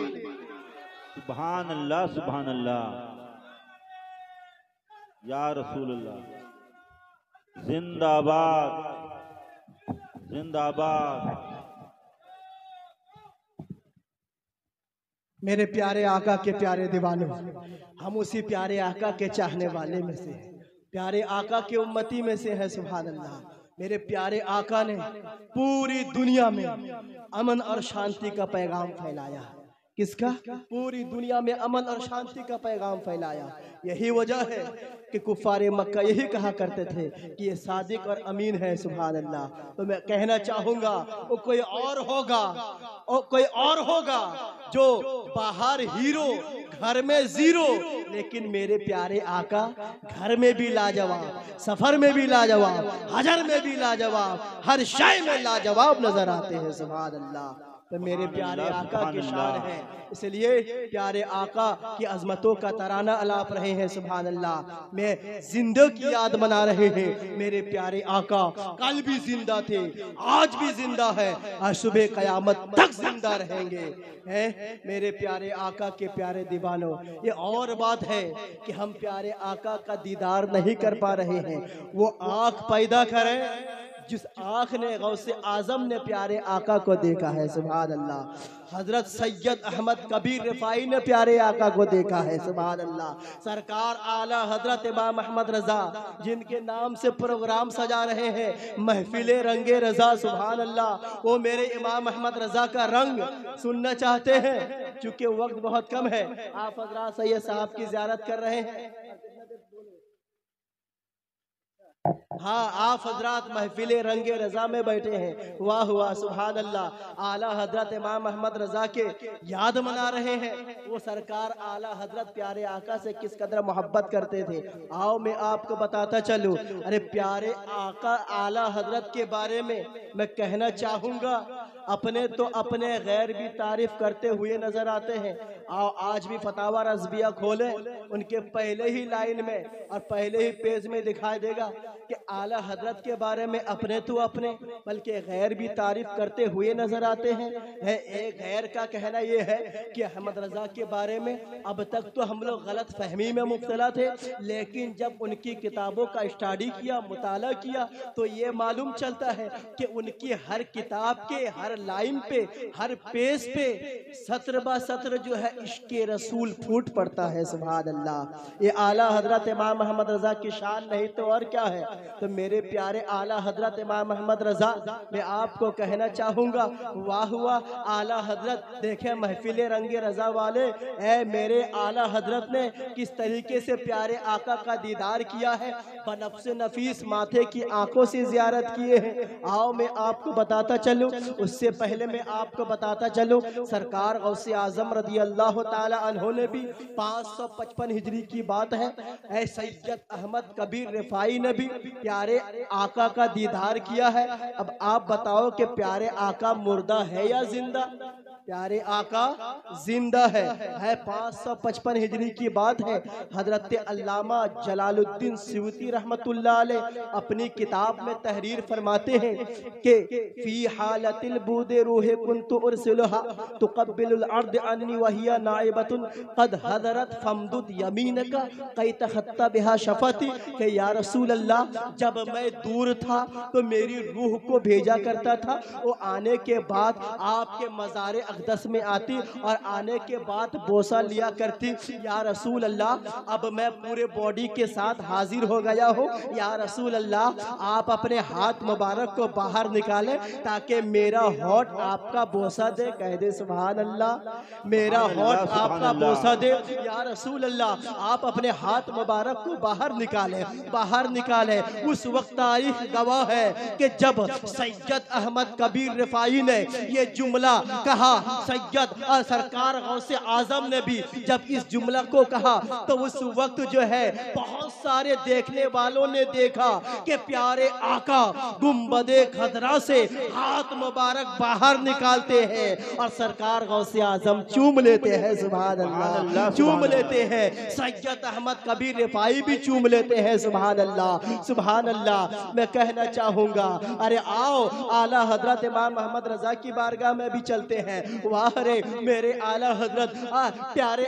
सुभान अल्लाह, सुभान अल्लाह, या रसूल अल्लाह, जिंदाबाद, जिंदाबाद। मेरे प्यारे आका के प्यारे दीवानों, हम उसी प्यारे आका के चाहने वाले में से, प्यारे आका के उम्मती में से है। सुभान अल्लाह। मेरे प्यारे आका ने पूरी दुनिया में अमन और शांति का पैगाम फैलाया। किसका? पूरी दुनिया में अमन और शांति का पैगाम फैलाया। यही वजह है कि कुफ्फारे मक्का यही कहा करते थे कि ये सादिक और अमीन है। सुभान अल्लाह। तो मैं कहना चाहूंगा वो कोई और होगा, और कोई और होगा जो बाहर हीरो, घर में जीरो, लेकिन मेरे प्यारे आका घर में भी लाजवाब, सफर में भी लाजवाब, हजर में भी लाजवाब, हर शय में लाजवाब नजर आते हैं। सुभान अल्लाह। तो मेरे प्यारे आका की शान है, इसलिए प्यारे आका की अजमतों का तराना अलाप रहे हैं। सुभान अल्लाह। मैं जिंदा की याद मना रहे हैं। मेरे प्यारे आका कल भी जिंदा थे, आज भी जिंदा है, और सुबह कयामत तक जिंदा रहेंगे। हैं मेरे प्यारे आका के प्यारे दीवानों, ये और बात है कि हम प्यारे आका का दीदार नहीं कर पा रहे हैं। वो आंख पैदा करें जिस आंख ने गौसे आजम ने प्यारे आका को देखा है। सुभान अल्लाह। हजरत सैयद अहमद कबीर रिफाई ने प्यारे आका को देखा है। सुभान अल्लाह। सरकार आला हजरत इमाम अहमद रजा, जिनके नाम से प्रोग्राम सजा रहे हैं, महफिले रंगे रजा। सुभान अल्लाह। वो मेरे इमाम अहमद रजा का रंग सुनना चाहते हैं, चूंकि वक्त बहुत कम है। आप हजरत सैयद साहब की ज़ियारत कर रहे हैं। हाँ, आप हजरात महफिल रंगे रजा में बैठे हैं। वाह वाह, सुभान अल्लाह। आला हजरत इमाम अहमद रजा के याद मना रहे हैं। वो सरकार आला हजरत प्यारे आका से किस कदर मोहब्बत करते थे। आओ मैं आपको बताता चलूं। अरे प्यारे आका आला हजरत के बारे में मैं कहना चाहूंगा, अपने तो अपने गैर भी तारीफ करते हुए नजर आते हैं। आओ आज भी फतावा रज़बिया खोले, उनके पहले ही लाइन में और पहले ही पेज में दिखाई देगा कि आला हजरत के बारे में अपने तो अपने बल्कि गैर भी तारीफ करते हुए नजर आते हैं। एक गैर का कहना यह है कि अहमद रजा के बारे में अब तक तो हम लोग गलत फहमी में मुब्तला थे, लेकिन जब उनकी किताबों का स्टडी किया, मुताला किया, तो ये मालूम चलता है कि उनकी हर किताब के हर लाइन पे, हर पेज पे सत्र ब सत्र जो है इश्क़े रसूल फूट पड़ता है। सुभान अल्लाह। ये आला हजरत इमाम अहमद रजा की शान नहीं तो और क्या है। तो मेरे प्यारे आला हजरत इमाम अहमद रजा, मैं आपको कहना चाहूँगा, वाह हुआ आला हजरत। देखें महफिल रंगे रजा वाले, ऐ मेरे आला हजरत ने किस तरीके से प्यारे आका का दीदार किया है, बनफ्स नफीस माथे की आंखों से जियारत किए हैं। आओ मैं आपको बताता चलूं, उससे पहले मैं आपको बताता चलूं, सरकार गौसे आजम रदी अल्लाह ताला अन्हो ने भी 555 हिजरी की बात है, ऐ सैयद अहमद कबीर रिफाई ने भी प्यारे आका का दीदार किया है। अब आप बताओ कि प्यारे आका मुर्दा है या जिंदा? प्यारे आका जिंदा है। 555 हिजरी की बात है। हजरत अल्लामा जलालुद्दीन सियूती रहमतुल्लाह अलैह अपनी किताब में तहरीर फरमाते हैं कि फी हालतिल बूदे रूहे कुन्तु उरसिलुहा तुक़ब्बिलुल अर्द अन्नी वहिया नाइबतुन क़द हदरत फमदुद यमीनका कई तखत्ता बिहा शफती, कि या रसूल अल्लाह, जब मैं दूर था तो मेरी रूह को भेजा करता था, वो आने के बाद आपके मज़ारे अक़दस में आती और आने के बाद बोसा लिया करती। या रसूल अल्लाह, अब मैं पूरे बॉडी के साथ हाजिर हो गया हूँ। या रसूल अल्लाह, आप अपने हाथ मुबारक को बाहर निकालें ताकि मेरा होठ आपका बोसा दे। कह दे सुभान अल्लाह, मेरा होठ आपका बोसा दे। या रसूल अल्लाह, आप अपने हाथ मुबारक को बाहर निकालें, बाहर निकालें। उस वक्त तारीख गवाह है कि जब सैयद अहमद कबीर रिफाई ने ये जुमला कहा, सैयद और सरकार गौसे आजम ने भी जब इस जुमला को कहा, तो उस वक्त जो है बहुत सारे देखने वालों ने देखा कि प्यारे आका गुंबदे खदरा से हाथ मुबारक बाहर निकालते हैं और सरकार गौसे आजम चूम लेते हैं। सुभान अल्लाह, चूम लेते हैं। सैयद अहमद कबीर रिफाई भी चूम लेते हैं। सुभान अल्लाह, सुभान अल्लाह। मैं कहना चाहूँगा, अरे आओ आला हजरत इमाम अहमद रजा की बारगाह में भी चलते हैं। वाह रे मेरे आला हजरत, प्यारे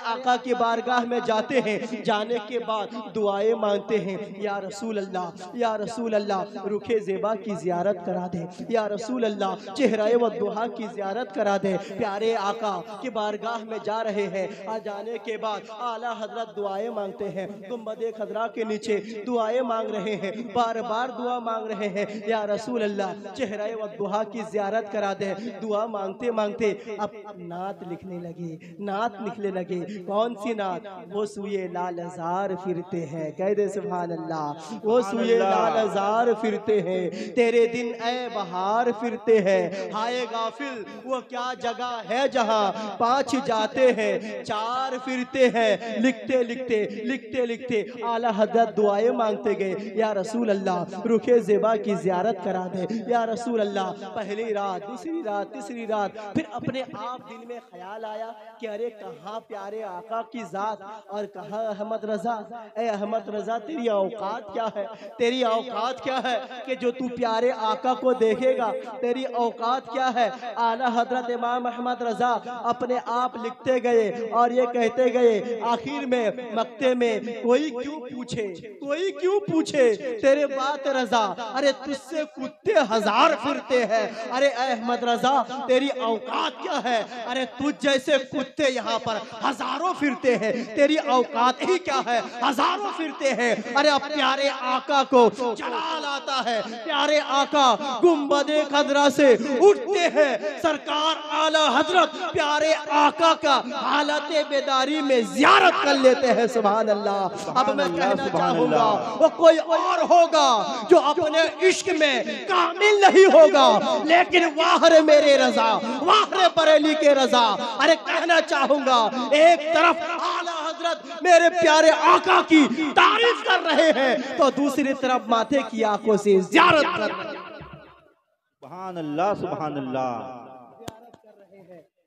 आका की बारगाह में जाते हैं। जाने के बाद दुआएं मांगते हैं, या रसूल अल्लाह, या रसूल अल्लाह, रुखे ज़ेबा की ज़ियारत करा दे। या रसूल अल्लाह, चेहरे व दुहा की ज़ियारत करा दे। प्यारे आका की बारगाह में जा रहे हैं। आ जाने के बाद आला हजरत दुआएं मांगते हैं। गुंबदे खदरा के नीचे दुआएं मांग रहे हैं, बार बार दुआ मांग रहे हैं। या रसूल अल्लाह, चेहरे व दुहा की ज़ियारत करा दे। दुआ मांगते मांगते अब नात लिखने लगे, नात लिखने लगे। कौन सी नात? वो सुए लालजार फिरते हैं। कह दे सुभान अल्लाह, वो सुए लालजार फिरते हैं, तेरे दिन ए बहार फिरते हैं। हाय गाफिल, वो क्या जगह है जहां पांच जाते हैं चार फिरते हैं। लिखते लिखते लिखते लिखते आला हजरत दुआएं मांगते गए। या रसूल अल्लाह, रुखे ज़ेबा की ज़ियारत करा दे। या रसूल अल्लाह, पहली रात, दूसरी रात, तीसरी रात, फिर अपने आप दिल में ख्याल आया कि अरे कहाँ प्यारे आका की ज़ात और कहाँ अहमद रजा। ए अहमद रजा, तेरी औकात क्या है? तेरी औकात क्या है कि जो तू प्यारे आका को देखेगा? तेरी औकात क्या है? आला हजरत इमाम अहमद रजा अपने आप लिखते गए और ये कहते गए, आखिर में मक्ते में कोई क्यों पूछे, कोई क्यों पूछे तेरे बात रजा, अरे तुझसे कुत्ते हजार फिरते हैं। अरे अहमद रजा, तेरी औकात क्या है? अरे तुझ जैसे कुत्ते यहाँ पर हजारों फिरते हैं, तेरी औकात ही क्या है? हजारों फिरते हैं। अरे अब प्यारे आका को जलाल आता है, प्यारे आका गुंबदे खदरा से उठते हैं, सरकार आला हजरत प्यारे आका का हालत बेदारी में जियारत कर लेते हैं। सुभान अल्लाह। अब मैं कहना चाहूंगा वो कोई और होगा जो अपने इश्क में कामिल नहीं होगा, लेकिन वाह रे मेरे रजा, वाह रे बरेली के रजा। अरे कहना चाहूंगा एक तरफ आला हजरत मेरे प्यारे आका की तारीफ कर रहे हैं तो दूसरी तरफ माथे की आंखों से जियारत कर रहे हैं। सुभान अल्लाह, सुभान अल्लाह।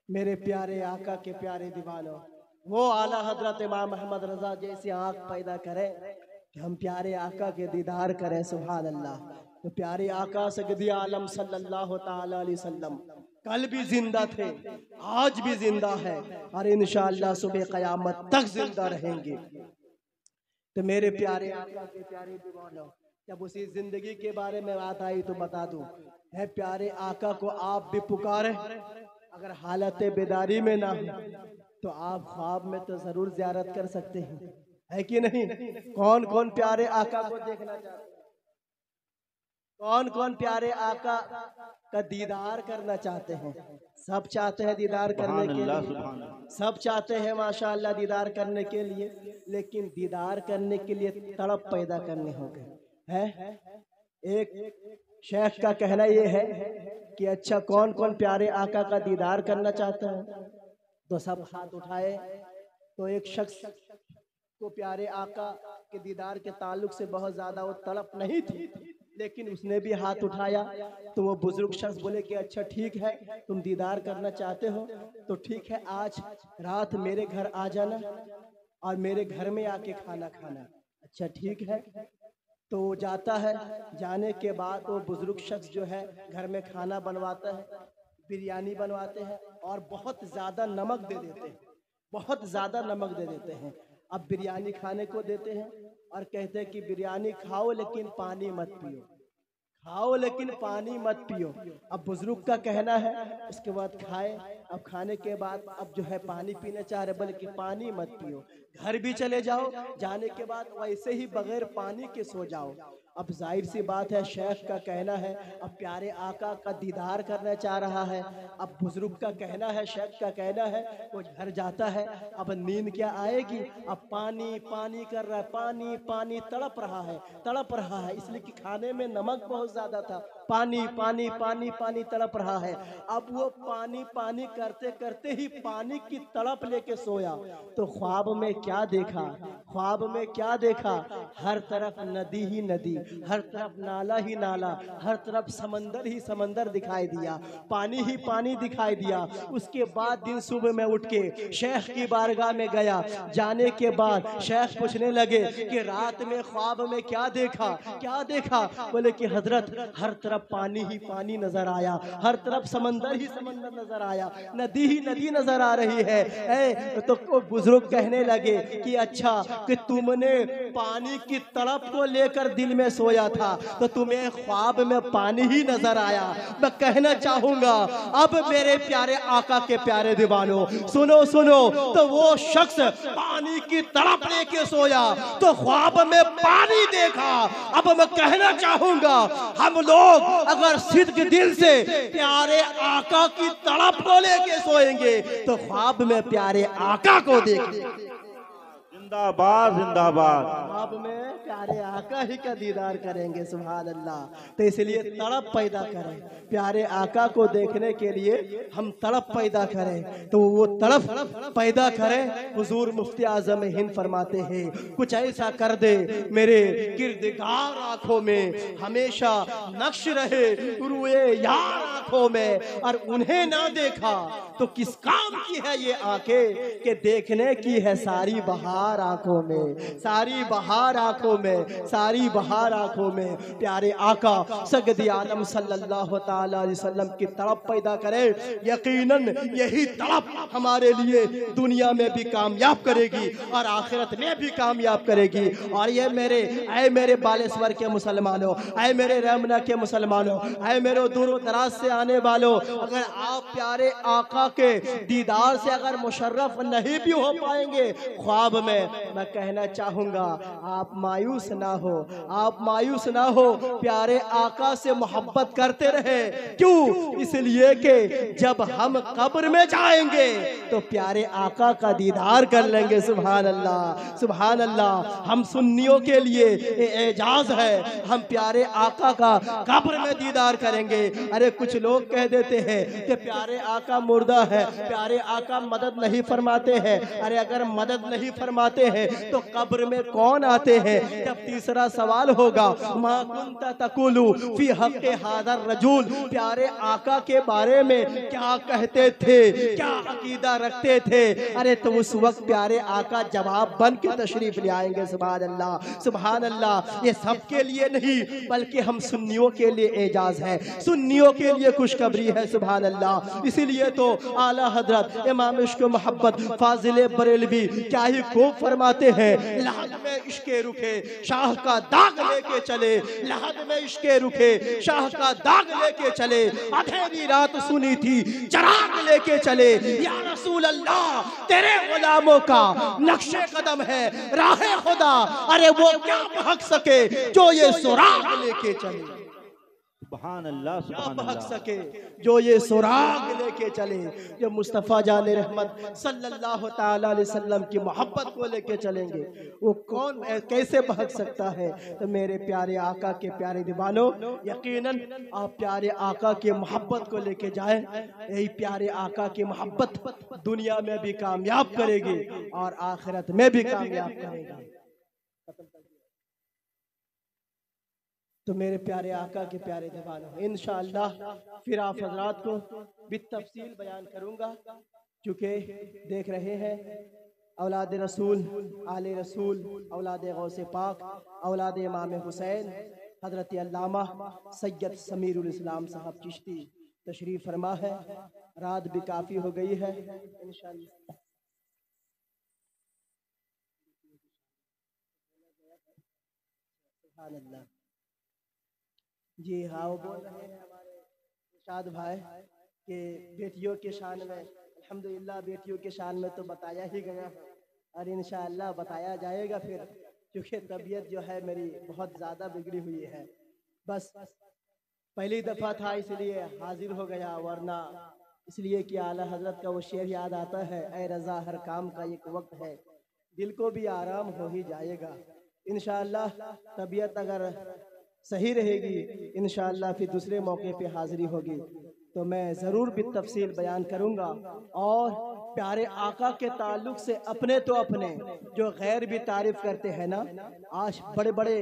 मेरे प्यारे आका के प्यारे दीवानों, वो आला हजरत इमाम अहमद रजा जैसी आंख पैदा करें कि हम प्यारे आका के दीदार करें। सुभान अल्लाह। तो प्यारे आका सगदी आलम सल्लल्लाहु ताला अलैहि वसल्लम कल भी जिंदा थे, आज भी जिंदा है और इंशाअल्लाह सुबह क़यामत तक जिंदा रहेंगे। तो मेरे प्यारे आका के प्यारे दीवानों, जब उसी जिंदगी के बारे में बात आई तो बता दूं, है प्यारे आका को आप भी पुकारे, अगर हालत बेदारी में ना हो तो आप ख्वाब में तो जरूर ज़ियारत कर सकते हैं, है कि नहीं? कौन कौन प्यारे आका को देखना चाहते हैं? कौन कौन प्यारे आका का दीदार करना चाहते हैं? सब चाहते हैं दीदार करने के लिए, सब चाहते हैं माशाअल्लाह दीदार करने के लिए, लेकिन दीदार करने के लिए तड़प पैदा करने होंगे, है? एक शेख का कहना यह है कि अच्छा कौन कौन प्यारे आका का दीदार करना चाहता है? तो सब हाथ उठाए। तो एक शख्स को प्यारे आका के दीदार के ताल्लुक से बहुत ज़्यादा वो तड़प नहीं थी, लेकिन उसने भी हाथ उठाया। तो वो बुजुर्ग शख्स बोले कि अच्छा ठीक है, तुम दीदार करना चाहते हो तो ठीक है, आज रात मेरे घर आ जाना और मेरे घर में आके खाना खाना। अच्छा ठीक है। तो वो जाता है, जाने के बाद वो बुजुर्ग शख्स जो है घर में खाना बनवाता है, बिरयानी बनवाते हैं और बहुत ज़्यादा नमक दे देते हैं, बहुत ज़्यादा नमक दे देते हैं। अब बिरयानी खाने को देते हैं और कहते हैं कि बिरयानी खाओ लेकिन पानी मत पियो, खाओ लेकिन पानी मत पियो। अब बुजुर्ग का कहना है, उसके बाद खाए। अब खाने के बाद अब जो है पानी पीना चाह रहे, बल्कि पानी मत पियो, घर भी चले जाओ, जाने के बाद वैसे ही बगैर पानी के सो जाओ। अब जाहिर सी बात है, शेख का कहना है अब प्यारे आका का दीदार करना चाह रहा है। अब बुजुर्ग का कहना है, शेख का कहना है, वो घर जाता है। अब नींद क्या आएगी, अब पानी पानी कर रहा है, पानी पानी तड़प रहा है, तड़प रहा है, इसलिए कि खाने में नमक बहुत ज़्यादा था। पानी पानी पानी पानी तड़प रहा है। अब वो पानी पानी करते करते ही पानी की तड़प लेके सोया तो ख्वाब में क्या देखा, ख्वाब में क्या देखा? हर तरफ नदी ही नदी, हर तरफ नाला ही नाला, हर तरफ समंदर ही समंदर दिखाई दिया, पानी ही पानी दिखाई दिया। उसके बाद दिन सुबह में उठ के शेख की बारगाह में गया। जाने के बाद शेख पूछने लगे कि रात में ख्वाब में क्या देखा, क्या देखा? बोले कि हजरत हर तरफ पानी ही पानी नजर आया, हर तरफ समंदर ही समंदर नजर आया, नदी ही नदी नजर आ रही है। तो बुजुर्ग कहने लगे कि अच्छा कि तुमने पानी की तड़प को लेकर दिल में सोया था तो तुम्हें ख्वाब में पानी ही नजर आया। मैं कहना चाहूंगा अब मेरे प्यारे आका के प्यारे दीवानों सुनो सुनो, तो वो शख्स पानी की तड़प लेके सोया तो ख्वाब में पानी देखा। अब मैं कहना चाहूंगा हम लोग अगर सिद्क दिल से प्यारे आका की तड़प को लेके सोएंगे तो ख्वाब में प्यारे आका को देखेंगे। जिंदाबाद जिंदाबाद। ख्वाब में प्यारे आका ही का दीदार करेंगे। सुभान अल्लाह। तो इसलिए तड़प पैदा करें, प्यारे आका को देखने के लिए हम तड़प पैदा करें। तो वो तड़प पैदा करें। हुजूर मुफ्ती आजम हिंद फरमाते हैं कुछ ऐसा कर दे मेरे किरदगार आंखों में हमेशा नक्श रहे रुए यार आंखों में, और उन्हें ना देखा तो किस काम की है ये आंखें कि देखने की है सारी बहार बहार आंखों में, सारी बहार आंखों में, सारी बहार आंखों में। प्यारे आका सगदी आलम सल्लल्लाहु ताला अलैहि वसल्लम की तड़प पैदा करे। यकीनन यही तड़प हमारे लिए दुनिया में भी कामयाब करेगी और आखिरत में भी कामयाब करेगी। और ये मेरे बालेश्वर के मुसलमानों, ऐ मेरे रमना के मुसलमानों, ऐ मेरे दूर दराज से आने वालों, अगर आप प्यारे आका के दीदार से अगर मुशर्रफ नहीं भी हो पाएंगे ख्वाब में, मैं कहना चाहूंगा आप मायूस ना हो, आप मायूस ना हो। प्यारे आका से मोहब्बत करते रहे। क्यों? इसलिए कि जब हम कब्र में जाएंगे तो प्यारे आका का दीदार कर लेंगे। सुभान अल्लाह, सुभान अल्लाह। हम सुन्नियों के लिए एजाज है, हम प्यारे आका का कब्र में दीदार करेंगे। अरे कुछ लोग कह देते हैं कि प्यारे आका मुर्दा है, प्यारे आका मदद नहीं फरमाते हैं। अरे अगर मदद नहीं फरमाते हैं तो कब्र में कौन आते हैं? जब तीसरा सवाल होगा, मा कुंता तकुलु फी हक़्क़ि हाज़र रजूल, प्यारे आका के बारे में क्या कहते थे, क्या अकीदा रखते थे? अरे तो उस वक्त प्यारे आका जवाब बन के तशरीफ ले आएंगे। सुभान अल्लाह, सुभान अल्लाह। ये सबके लिए नहीं बल्कि हम सुन्नियों के लिए एजाज है, सुन्नियों के लिए खुशखबरी है। सुभान अल्लाह। इसीलिए तो आला हजरत इमाम इश्क मोहब्बत फाजिल बरेलवी क्या ही खूब फरमाते हैं, लहद में इश्के रुखे शाह का दाग लेके चले, लहद में इश्के रुखे शाह का दाग लेके चले, अंधेरी रात सुनी थी चराग लेके चले। या रसूल अल्लाह तेरे गुलामों का नक्शे कदम है राहे खुदा, अरे वो क्या भाग सके जो ये सुराग लेके चले। सुभान अल्लाह, सुभान भाग अल्लाह। सके जो ये सुराग लेके चले, जो मुस्तफ़ा जाने रहमत सल्लल्लाहु ताला अलैहि वसल्लम की मोहब्बत को लेके चलेंगे, वो कौन कैसे भाग सकता है? तो मेरे प्यारे आका के प्यारे दीवानों, यकीनन आप प्यारे आका के मोहब्बत को लेके जाएं। यही प्यारे आका की मोहब्बत दुनिया में भी कामयाब करेगी और आखिरत में भी कामयाब करेगी। तो मेरे प्यारे आका के प्यारे दीवानों, इंशाअल्लाह फिर आप हजरात को बितफसील बयान करूँगा। चूँकि देख रहे हैं औलाद रसूल, आले रसूल, औलाद गौसे पाक, औलाद इमाम हुसैन हजरत अल्लामा सैयद समीरुल इस्लाम साहब चिश्ती तशरीफ़ फरमा है। रात भी काफ़ी हो गई है। इंशाअल्लाह सुभान अल्लाह। जी हाँ, वो बोल रहे हैं हमारे इरशाद भाई कि बेटियों के शान में, अल्हम्दुलिल्लाह बेटियों के शान में तो बताया ही गया है और इंशाअल्लाह बताया जाएगा फिर, क्योंकि तबीयत जो है मेरी बहुत ज़्यादा बिगड़ी हुई है। बस पहली दफ़ा था इसलिए हाजिर हो गया, वरना इसलिए कि आला हजरत का वो शेर याद आता है, ऐ रज़ा हर काम का एक वक्त है, दिल को भी आराम हो ही जाएगा। इंशाअल्लाह तबीयत अगर सही रहेगी इंशाअल्लाह फिर दूसरे मौके पे हाज़िरी होगी तो मैं ज़रूर भी तफसील बयान करूँगा। और प्यारे आका के ताल्लुक़ से अपने तो अपने जो गैर भी तारीफ़ करते हैं ना, आज बड़े बड़े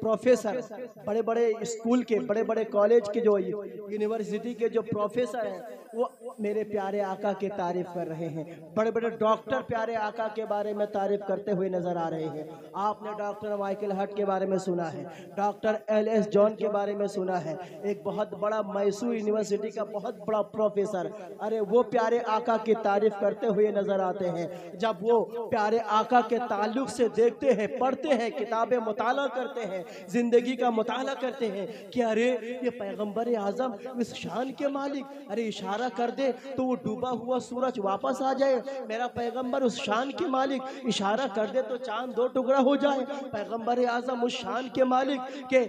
प्रोफेसर, बड़े बड़े स्कूल के, बड़े बड़े कॉलेज के, जो यूनिवर्सिटी के जो प्रोफेसर हैं वो मेरे प्यारे आका की तारीफ़ कर रहे हैं। बड़े बड़े डॉक्टर प्यारे आका के बारे में तारीफ़ करते हुए नज़र आ रहे हैं। आपने डॉक्टर माइकल हट के बारे में सुना है, डॉक्टर LS जॉन के बारे में सुना है, एक बहुत बड़ा मैसूर यूनिवर्सिटी का बहुत बड़ा प्रोफेसर, अरे वो प्यारे आका की तारीफ़ करते हुए नज़र आते हैं। जब वो प्यारे आका के ताल्लुक़ से देखते हैं, पढ़ते हैं, किताबें मुताला करते हैं, ज़िंदगी का मुताला करते हैं कि अरे ये पैगम्बर आज़म इस शान के मालिक, अरे इशारा कर दे तो वो डूबा हुआ सूरज वापस आ जाए, मेरा पैगम्बर उस शान के मालिक, इशारा कर दे तो चांद दो टुकड़ा हो जाए। पैगम्बर आज़म उस शान के मालिक के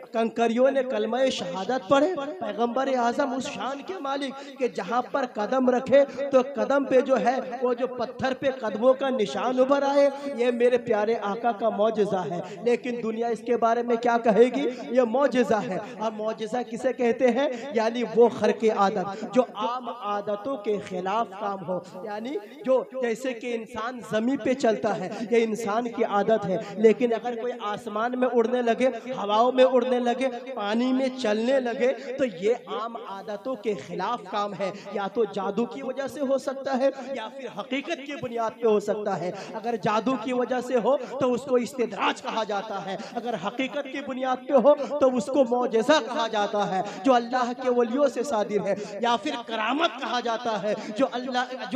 कंकरियों ने कलमा शहादत पढ़े, पैगम्बर आज़म उस शान के मालिक के जहाँ पर कदम रखे तो कदम पे जो है वो जो पत्थर पे कदमों का निशान उभर आए। ये मेरे प्यारे आका का मौजज़ा है। लेकिन दुनिया इसके बारे में क्या कहेगी? ये मौजज़ा है। और मौजज़ा किसे कहते हैं? यानी वो खर्के आदत जो आम आदतों के खिलाफ काम हो, यानी जो जैसे कि इंसान ज़मीन पे चलता है, ये इंसान की आदत है, लेकिन अगर कोई आसमान में उड़ने लगे, हवाओं में उड़ने उड़ने लगे, पानी में चलने लगे, तो ये आम आदतों के खिलाफ काम है। या तो जादू की वजह से हो सकता है या फिर हकीकत की बुनियाद पे हो सकता है। अगर जादू की वजह से हो तो उसको इस्तिद्राज कहा जाता है, अगर हकीकत की बुनियाद पे हो तो उसको मौजज़ा कहा जाता है जो अल्लाह के वलियों से सादिर है, या फिर करामत कहा जाता है जो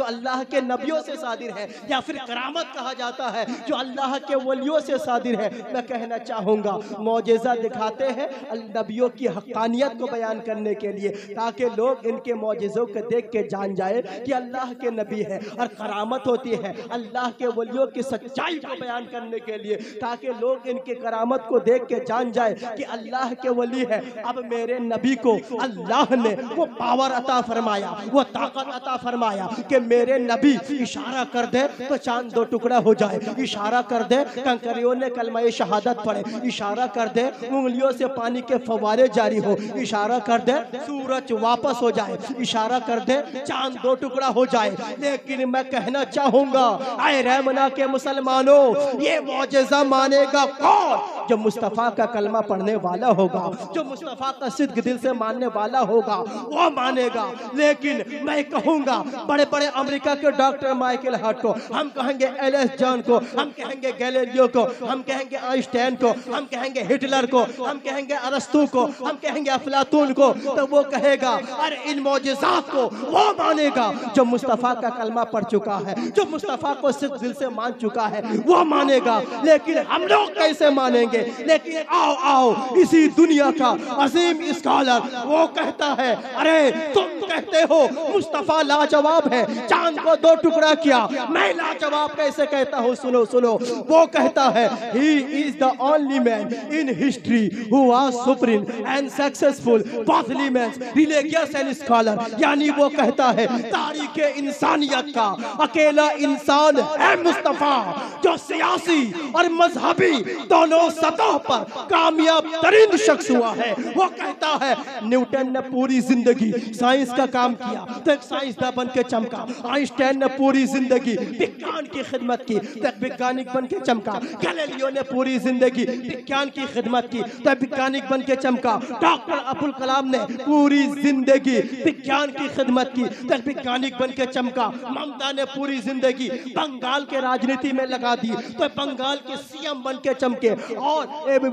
अल्लाह के नबियों से सादिर है, या फिर करामत कहा जाता है जो अल्लाह के वलियों से सादिर है। मैं कहना चाहूँगा मौजज़ा दिखाते हैं नबियों की हक़ानियत को बयान करने के लिए, ताकि लोग इनके मौजज़ों को देख के जान जाए कि अल्लाह के नबी है। और करामत होती है अल्लाह के वलियों की सच्चाई को बयान करने के लिए, ताकि लोग इनके करामत को देख के जान जाए कि अल्लाह के वली है। अब मेरे नबी को अल्लाह ने वो पावर अता फरमाया, वो ताकत अता फरमाया कि मेरे नबी इशारा कर दे तो चांद दो टुकड़ा हो जाए, इशारा कर दे कंकरियों ने कलमा शहादत पढ़े, इशारा कर दे उंगलियों से पानी के फवारे जारी हो, इशारा कर दे सूरज वापस हो जाए, इशारा कर दे चांद दो टुकड़ा हो जाए। लेकिन मैं कहना चाहूंगा आए रहमना के मुसलमानों, ये मौजज़ा मानेगा कौन? जो मुस्तफ़ा का कलमा पढ़ने वाला होगा, जो मुस्तफ़ा का सिद्क दिल से मानने वाला होगा, वो मानेगा। लेकिन मैं कहूंगा बड़े बड़े अमेरिका के डॉक्टर माइकल हार्ट को, हम कहेंगे एल.एस. जॉन को, हम कहेंगे गैलीलियो को, हम कहेंगे आइंस्टाइन को, हम कहेंगे हिटलर को, हम कहेंगे अरस्तू को, हम कहेंगे अफलातून को, तो वो कहेगा अरे इन मौजज़ात को वो मानेगा जो मुस्तफ़ा का कलमा पढ़ चुका है, जो मुस्तफ़ा को सिर्फ दिल से मान चुका है, वो मानेगा। लेकिन हम लोग कैसे मानेंगे? लेकिन आओ आओ इसी दुनिया का अजीम स्कॉलर वो कहता है अरे तुम कहते हो मुस्तफ़ा लाजवाब है, चांद को दो टुकड़ा किया, मैं लाजवाब कैसे कहता हूँ? सुनो सुनो, वो कहता है he is the only man in history who was supreme and successful both laymen, religious and scholar। यानी वो कहता है तारीख इंसानियत का अकेला इंसान है मुस्तफ़ा जो सियासी और मजहबी दोनों सतह पर कामयाब तरीन शख्स हुआ है। वो कहता है न्यूटन ने पूरी जिंदगी साइंस का काम किया तो एक साइंसदान बन के चमका, आइंस्टाइन ने पूरी जिंदगी विज्ञान की खिदमत की तो एक वैज्ञानिक बन के चमका, गैलीलियो ने पूरी जिंदगी विज्ञान की खिदमत की तो वैज्ञानिक बन के चमका, डॉक्टर अब्दुल कलाम ने पूरी जिंदगी विज्ञान की खिदमत की तो वैज्ञानिक बन के चमका, ममता ने पूरी जिंदगी बंगाल के राजनीति में लगा दी तो बंगाल के सीएम बन के चमके, और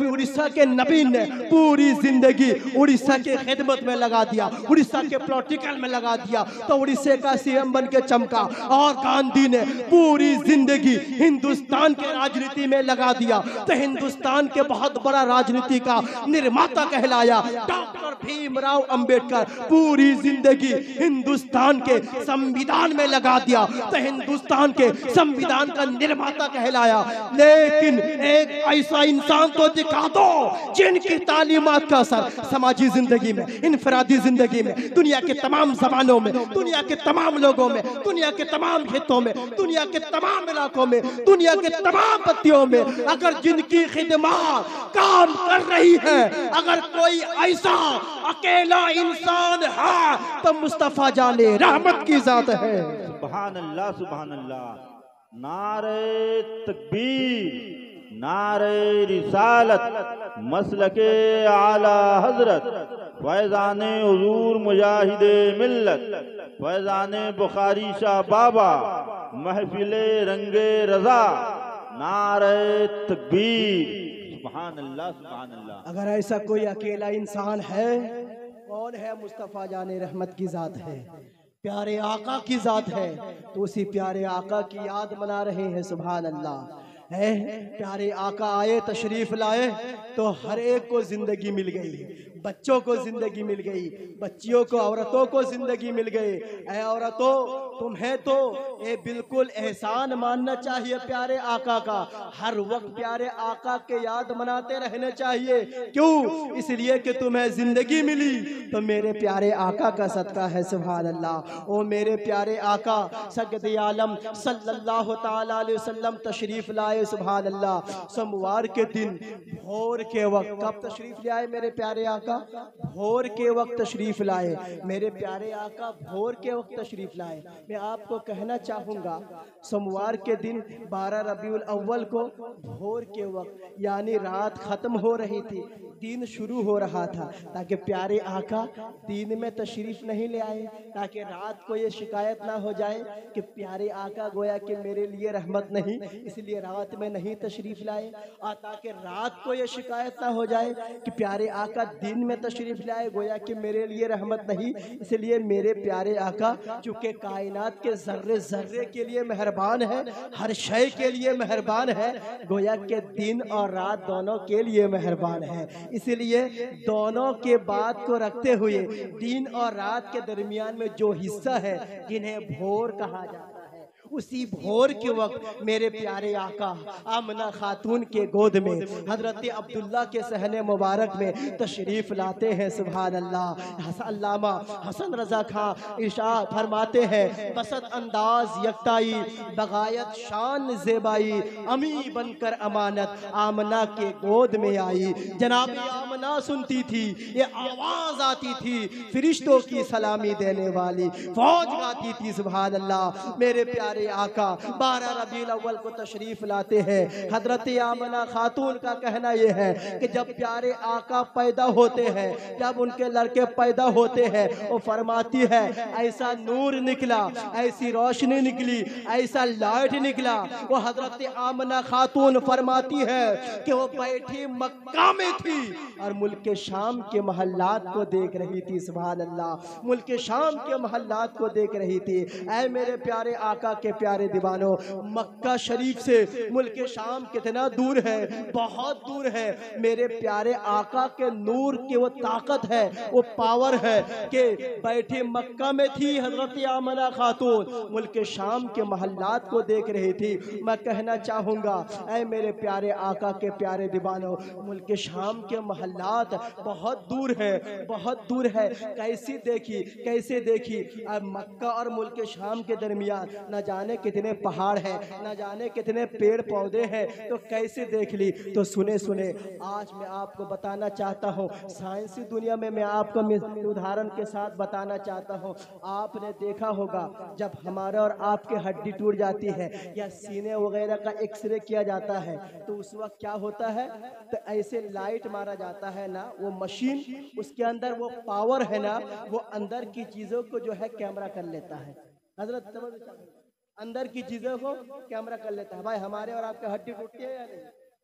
उड़ीसा के नबीन ने पूरी जिंदगी उड़ीसा के खिदमत में लगा दिया, उड़ीसा के पॉलिटिकल में लगा दिया तो उड़ीसा का सीएम बन के चमका, और गांधी ने पूरी जिंदगी हिंदुस्तान के राजनीति में लगा दिया तो हिंदुस्तान के बहुत बड़ा राजनीति का निर्माता कहलाया। डॉक्टर भीमराव अंबेडकर पूरी जिंदगी हिंदुस्तान के संविधान में लगा दिया तो हिंदुस्तान के संविधान का निर्माता कहलाया। लेकिन एक ऐसा इंसान तो दिखा दो जिनकी तालीमात का असर समाजी जिंदगी में, इनफरादी जिंदगी में, दुनिया के तमाम जबानों में, दुनिया के तमाम लोगों में, दुनिया के तमाम हितों में, दुनिया के तमाम इलाकों में, दुनिया के तमाम पत्तियों में अगर जिनकी खिदमत काम कर रही है, अगर कोई ऐसा अकेला इंसान है तो मुस्तफा जाने रहमत की जात है। सुभान अल्लाह, सुभान अल्लाह। नारे तकबीर, नारे रिसालत, मसलके आला हजरत, फैज़ाने हुजूर मुजाहिदे मिल्लत, फैज़ाने बुखारी शाह बाबा, महफिले रंगे रजा, नारे तकबीर। सुभान अल्लाह, सुभान अल्लाह। अगर ऐसा कोई अकेला इंसान है, कौन है? मुस्तफ़ा जाने रहमत की जात है, प्यारे आका की जात है, तो उसी प्यारे आका की याद मना रहे हैं। सुभान अल्लाह है। प्यारे आका आए, तशरीफ लाए तो हर एक को जिंदगी मिल गई, बच्चों को जिंदगी मिल गई, बच्चियों को, औरतों को जिंदगी मिल गई। ऐ औरतों, तुम्हें तो ये बिल्कुल एहसान मानना चाहिए प्यारे आका का, हर वक्त प्यारे आका के याद मनाते रहने चाहिए। क्यों? इसलिए कि तुम्हें जिंदगी मिली तो मेरे प्यारे आका का सदका है। सुभान अल्लाह। ओ मेरे प्यारे आका सय्यद आलम सल्लल्लाहु तआला अलैहि वसल्लम तशरीफ लाए। सुभान अल्लाह। सोमवार के दिन भोर के वक्त कब तशरीफ ले आए मेरे प्यारे आका? भोर के वक्त तशरीफ लाए मेरे प्यारे आका, भोर के वक्त तशरीफ लाए। मैं आपको कहना चाहूँगा, सोमवार के दिन 12 रबीउल अव्वल को भोर के वक्त यानी रात ख़त्म हो रही थी, दिन शुरू हो रहा था, ताकि प्यारे आका दिन में तशरीफ नहीं ले आए, ताकि रात को ये शिकायत ना हो जाए कि प्यारे आका गोया कि मेरे लिए रहमत नहीं, इसलिए रात में नहीं तशरीफ लाए, और ताकि रात को ये शिकायत ना हो जाए कि प्यारे आका दिन में तशरीफ लाए, गोया कि मेरे लिए रहमत नहीं, इसलिए मेरे प्यारे आका चूँकि कायनात के जर्रे जर्रे के लिए मेहरबान है, हर शय के लिए मेहरबान है, गोया के दिन और रात दोनों के लिए मेहरबान है, इसलिए दोनों के बात को रखते हुए दिन और रात के दरमियान में जो हिस्सा है जिन्हें भोर कहा जाता है, उसी भोर के वक्त मेरे प्यारे आका आमना खातून के गोद में हजरत अब्दुल्ला के सहने मुबारक में तशरीफ लाते हैं। सुभान अल्लाह। अल्लामा हसन रजा खां इरशाद फरमाते हैं, बसत अंदाज यकताई बगायत शान ज़ेबाई, अमी बनकर अमानत आमना के गोद में आई। जनाब आमना सुनती थी, ये आवाज आती थी फरिश्तों की सलामी देने वाली, फौज गाती थी। सुभान अल्लाह। मेरे प्यारे आका 12 रबीउल अव्वल को तशरीफ लाते हैं। हजरत आमना खातून का कहना यह है कि जब प्यारे आका पैदा होते हैं, जब उनके लड़के पैदा होते हैं, वो फरमाती है ऐसा नूर निकला, ऐसी रोशनी निकली, ऐसा लाइट निकला। वो हजरत आमना खातून फरमाती है कि वो बैठी मक्का में थी और मुल्क शाम के महल्लात को देख रही थी। सुभान अल्लाह। मुल्क शाम के महल्लात को देख रही थी। ऐ मेरे प्यारे आका के प्यारे दीवानों, मक्का शरीफ से मुल्क शाम कितना दूर है, बहुत दूर है। मेरे प्यारे आका के नूर की वो ताकत है, वो पावर है कि बैठी मक्का में थी हजरत आमना खातून, मुल्क शाम के महल्लात को देख रही थी। मैं कहना चाहूँगा ऐ मेरे प्यारे आका के प्यारे दीवानों, मुल्क शाम के महल्लात बहुत दूर है, बहुत दूर है। कैसी देखी, कैसे देखी। अब मक्का और मुल्क शाम के दरमियान न जाने कितने पहाड़ हैं, न जाने कितने पेड़ पौधे हैं, तो कैसे देख ली। तो सुने सुने आज मैं आपको बताना चाहता हूँ, साइंसी दुनिया में मैं आपको उदाहरण के साथ बताना चाहता हूँ। आपने देखा होगा जब हमारा और आपके हड्डी टूट जाती है या सीने वगैरह का एक्सरे किया जाता है, तो उस वक्त क्या होता है, तो ऐसे लाइट मारा जाता है ना, वो मशीन, उसके अंदर वो पावर है ना, वो अंदर की चीज़ों को जो है कैमरा कर लेता है। हजरत अंदर की चीज़ों को कैमरा कर लेता है। भाई हमारे और आपके हड्डी टूटती है या नहीं,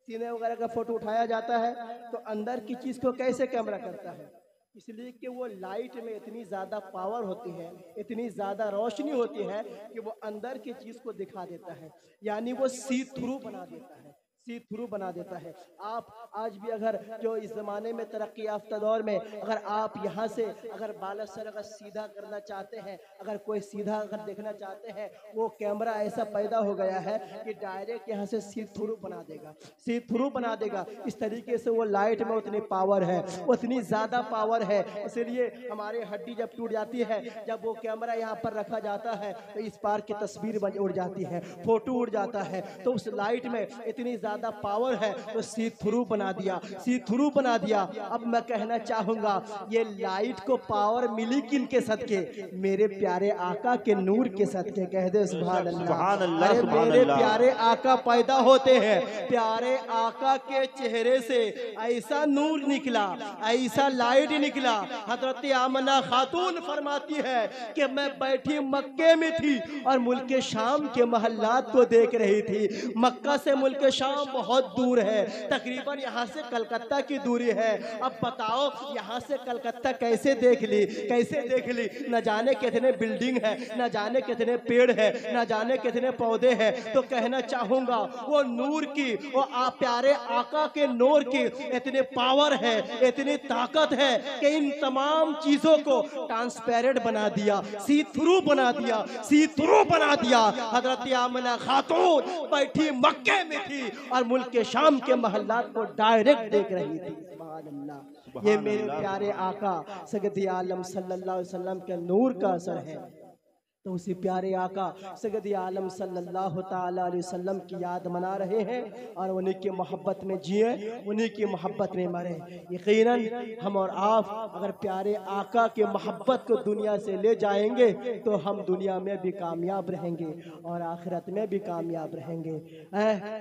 सीने वगैरह का फोटो उठाया जाता है, तो अंदर की चीज़ को कैसे कैमरा करता है, इसलिए कि वो लाइट में इतनी ज़्यादा पावर होती है, इतनी ज़्यादा रोशनी होती है कि वो अंदर की चीज़ को दिखा देता है, यानी वो सी थ्रू बना देता है, सी थ्रू बना देता है। आप आज भी अगर जो इस ज़माने में तरक्की याफ्ता दौर में अगर आप यहाँ से अगर बालासर अगर सीधा करना चाहते हैं, अगर कोई सीधा अगर देखना चाहते हैं, वो कैमरा ऐसा पैदा हो गया है कि डायरेक्ट यहाँ से सी थ्रू बना देगा, सी थ्रू बना देगा। इस तरीके से वो लाइट में उतनी पावर है, उतनी ज़्यादा पावर है। इसलिए हमारे हड्डी जब टूट जाती है, जब वो कैमरा यहाँ पर रखा जाता है, तो इस पार की तस्वीर बन उड़ जाती है, फोटो उड़ जाता है। तो उस लाइट में इतनी ज़्यादा पावर है, तो सी थ्रू बना दिया, सी थ्रू बना दिया। अब मैं कहना चाहूँगा, ये लाइट को पावर मिली किनके सदके, मेरे प्यारे आका के नूर के सदके। कह दे सुभान अल्लाह। अरे मेरे प्यारे आका पैदा होते हैं, प्यारे आका के चेहरे से ऐसा नूर निकला, ऐसा लाइट निकला। हजरत आमना खातून फरमाती है कि मैं बैठी मक्के में थी और मुल्क शाम के महल्लात को देख रही थी। मक्का से मुल्क शाम बहुत दूर है, तकरीबन यहाँ से कलकत्ता की दूरी है। अब बताओ यहाँ से कलकत्ता कैसे देख ली, कैसे देख ली। न जाने कितने बिल्डिंग है, न जाने कितने पेड़ है, न जाने कितने पौधे हैं। तो कहना चाहूँगा वो नूर की, वो प्यारे आका के नूर की इतनी पावर है, इतनी ताकत है कि इन तमाम चीज़ों को ट्रांसपेरेंट बना दिया, सी थ्रू बना दिया, सी थ्रू बना दिया। हजरत आमना खातून बैठी मक्के में थी और मुल्क के शाम के महल्लात को डायरेक्ट देख रही थी। सुभान अल्लाह। ये मेरे प्यारे आका सय्यद आलम सल्लल्लाहु अलैहि वसल्लम के नूर का असर है। तो उसी प्यारे आका सैयद आलम सल्लल्लाहु ताला अलैहि वसल्लम की याद मना रहे हैं और उन्हीं की मोहब्बत में जिए, उन्हीं की मोहब्बत में मरे। यकीनन हम और आप अगर प्यारे आका के मोहब्बत को दुनिया से ले जाएंगे तो हम दुनिया में भी कामयाब रहेंगे और आखिरत में भी कामयाब रहेंगे।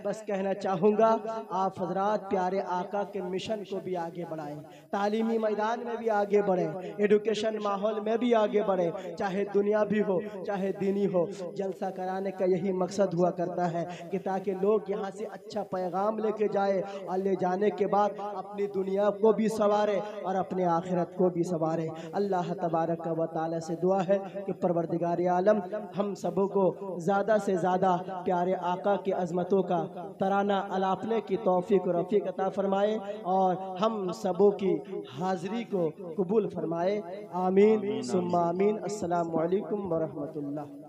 बस कहना चाहूँगा आप हजरात प्यारे आका के मिशन को भी आगे बढ़ाएं, तालीमी मैदान में भी आगे बढ़ें, एडुकेशन माहौल में भी आगे बढ़ें, चाहे दुनिया भी हो चाहे दीनी हो। जलसा कराने का यही मकसद हुआ करता है कि ताकि लोग यहाँ से अच्छा पैगाम लेके जाए और ले जाने के बाद अपनी दुनिया को भी संवारे और अपने आखिरत को भी संवारे। अल्लाह तबारक व तआला से दुआ है कि परवरदिगार आलम हम सबों को ज़्यादा से ज़्यादा प्यारे आका की अज़मतों का तराना अलापने की तौफीक और रफ़ीक अता फरमाए और हम सबों की हाज़िरी को कबूल फरमाए। आमीन सुम्मा आमीन। अस्सलामु अलैकुम व रहमतुल्लाह।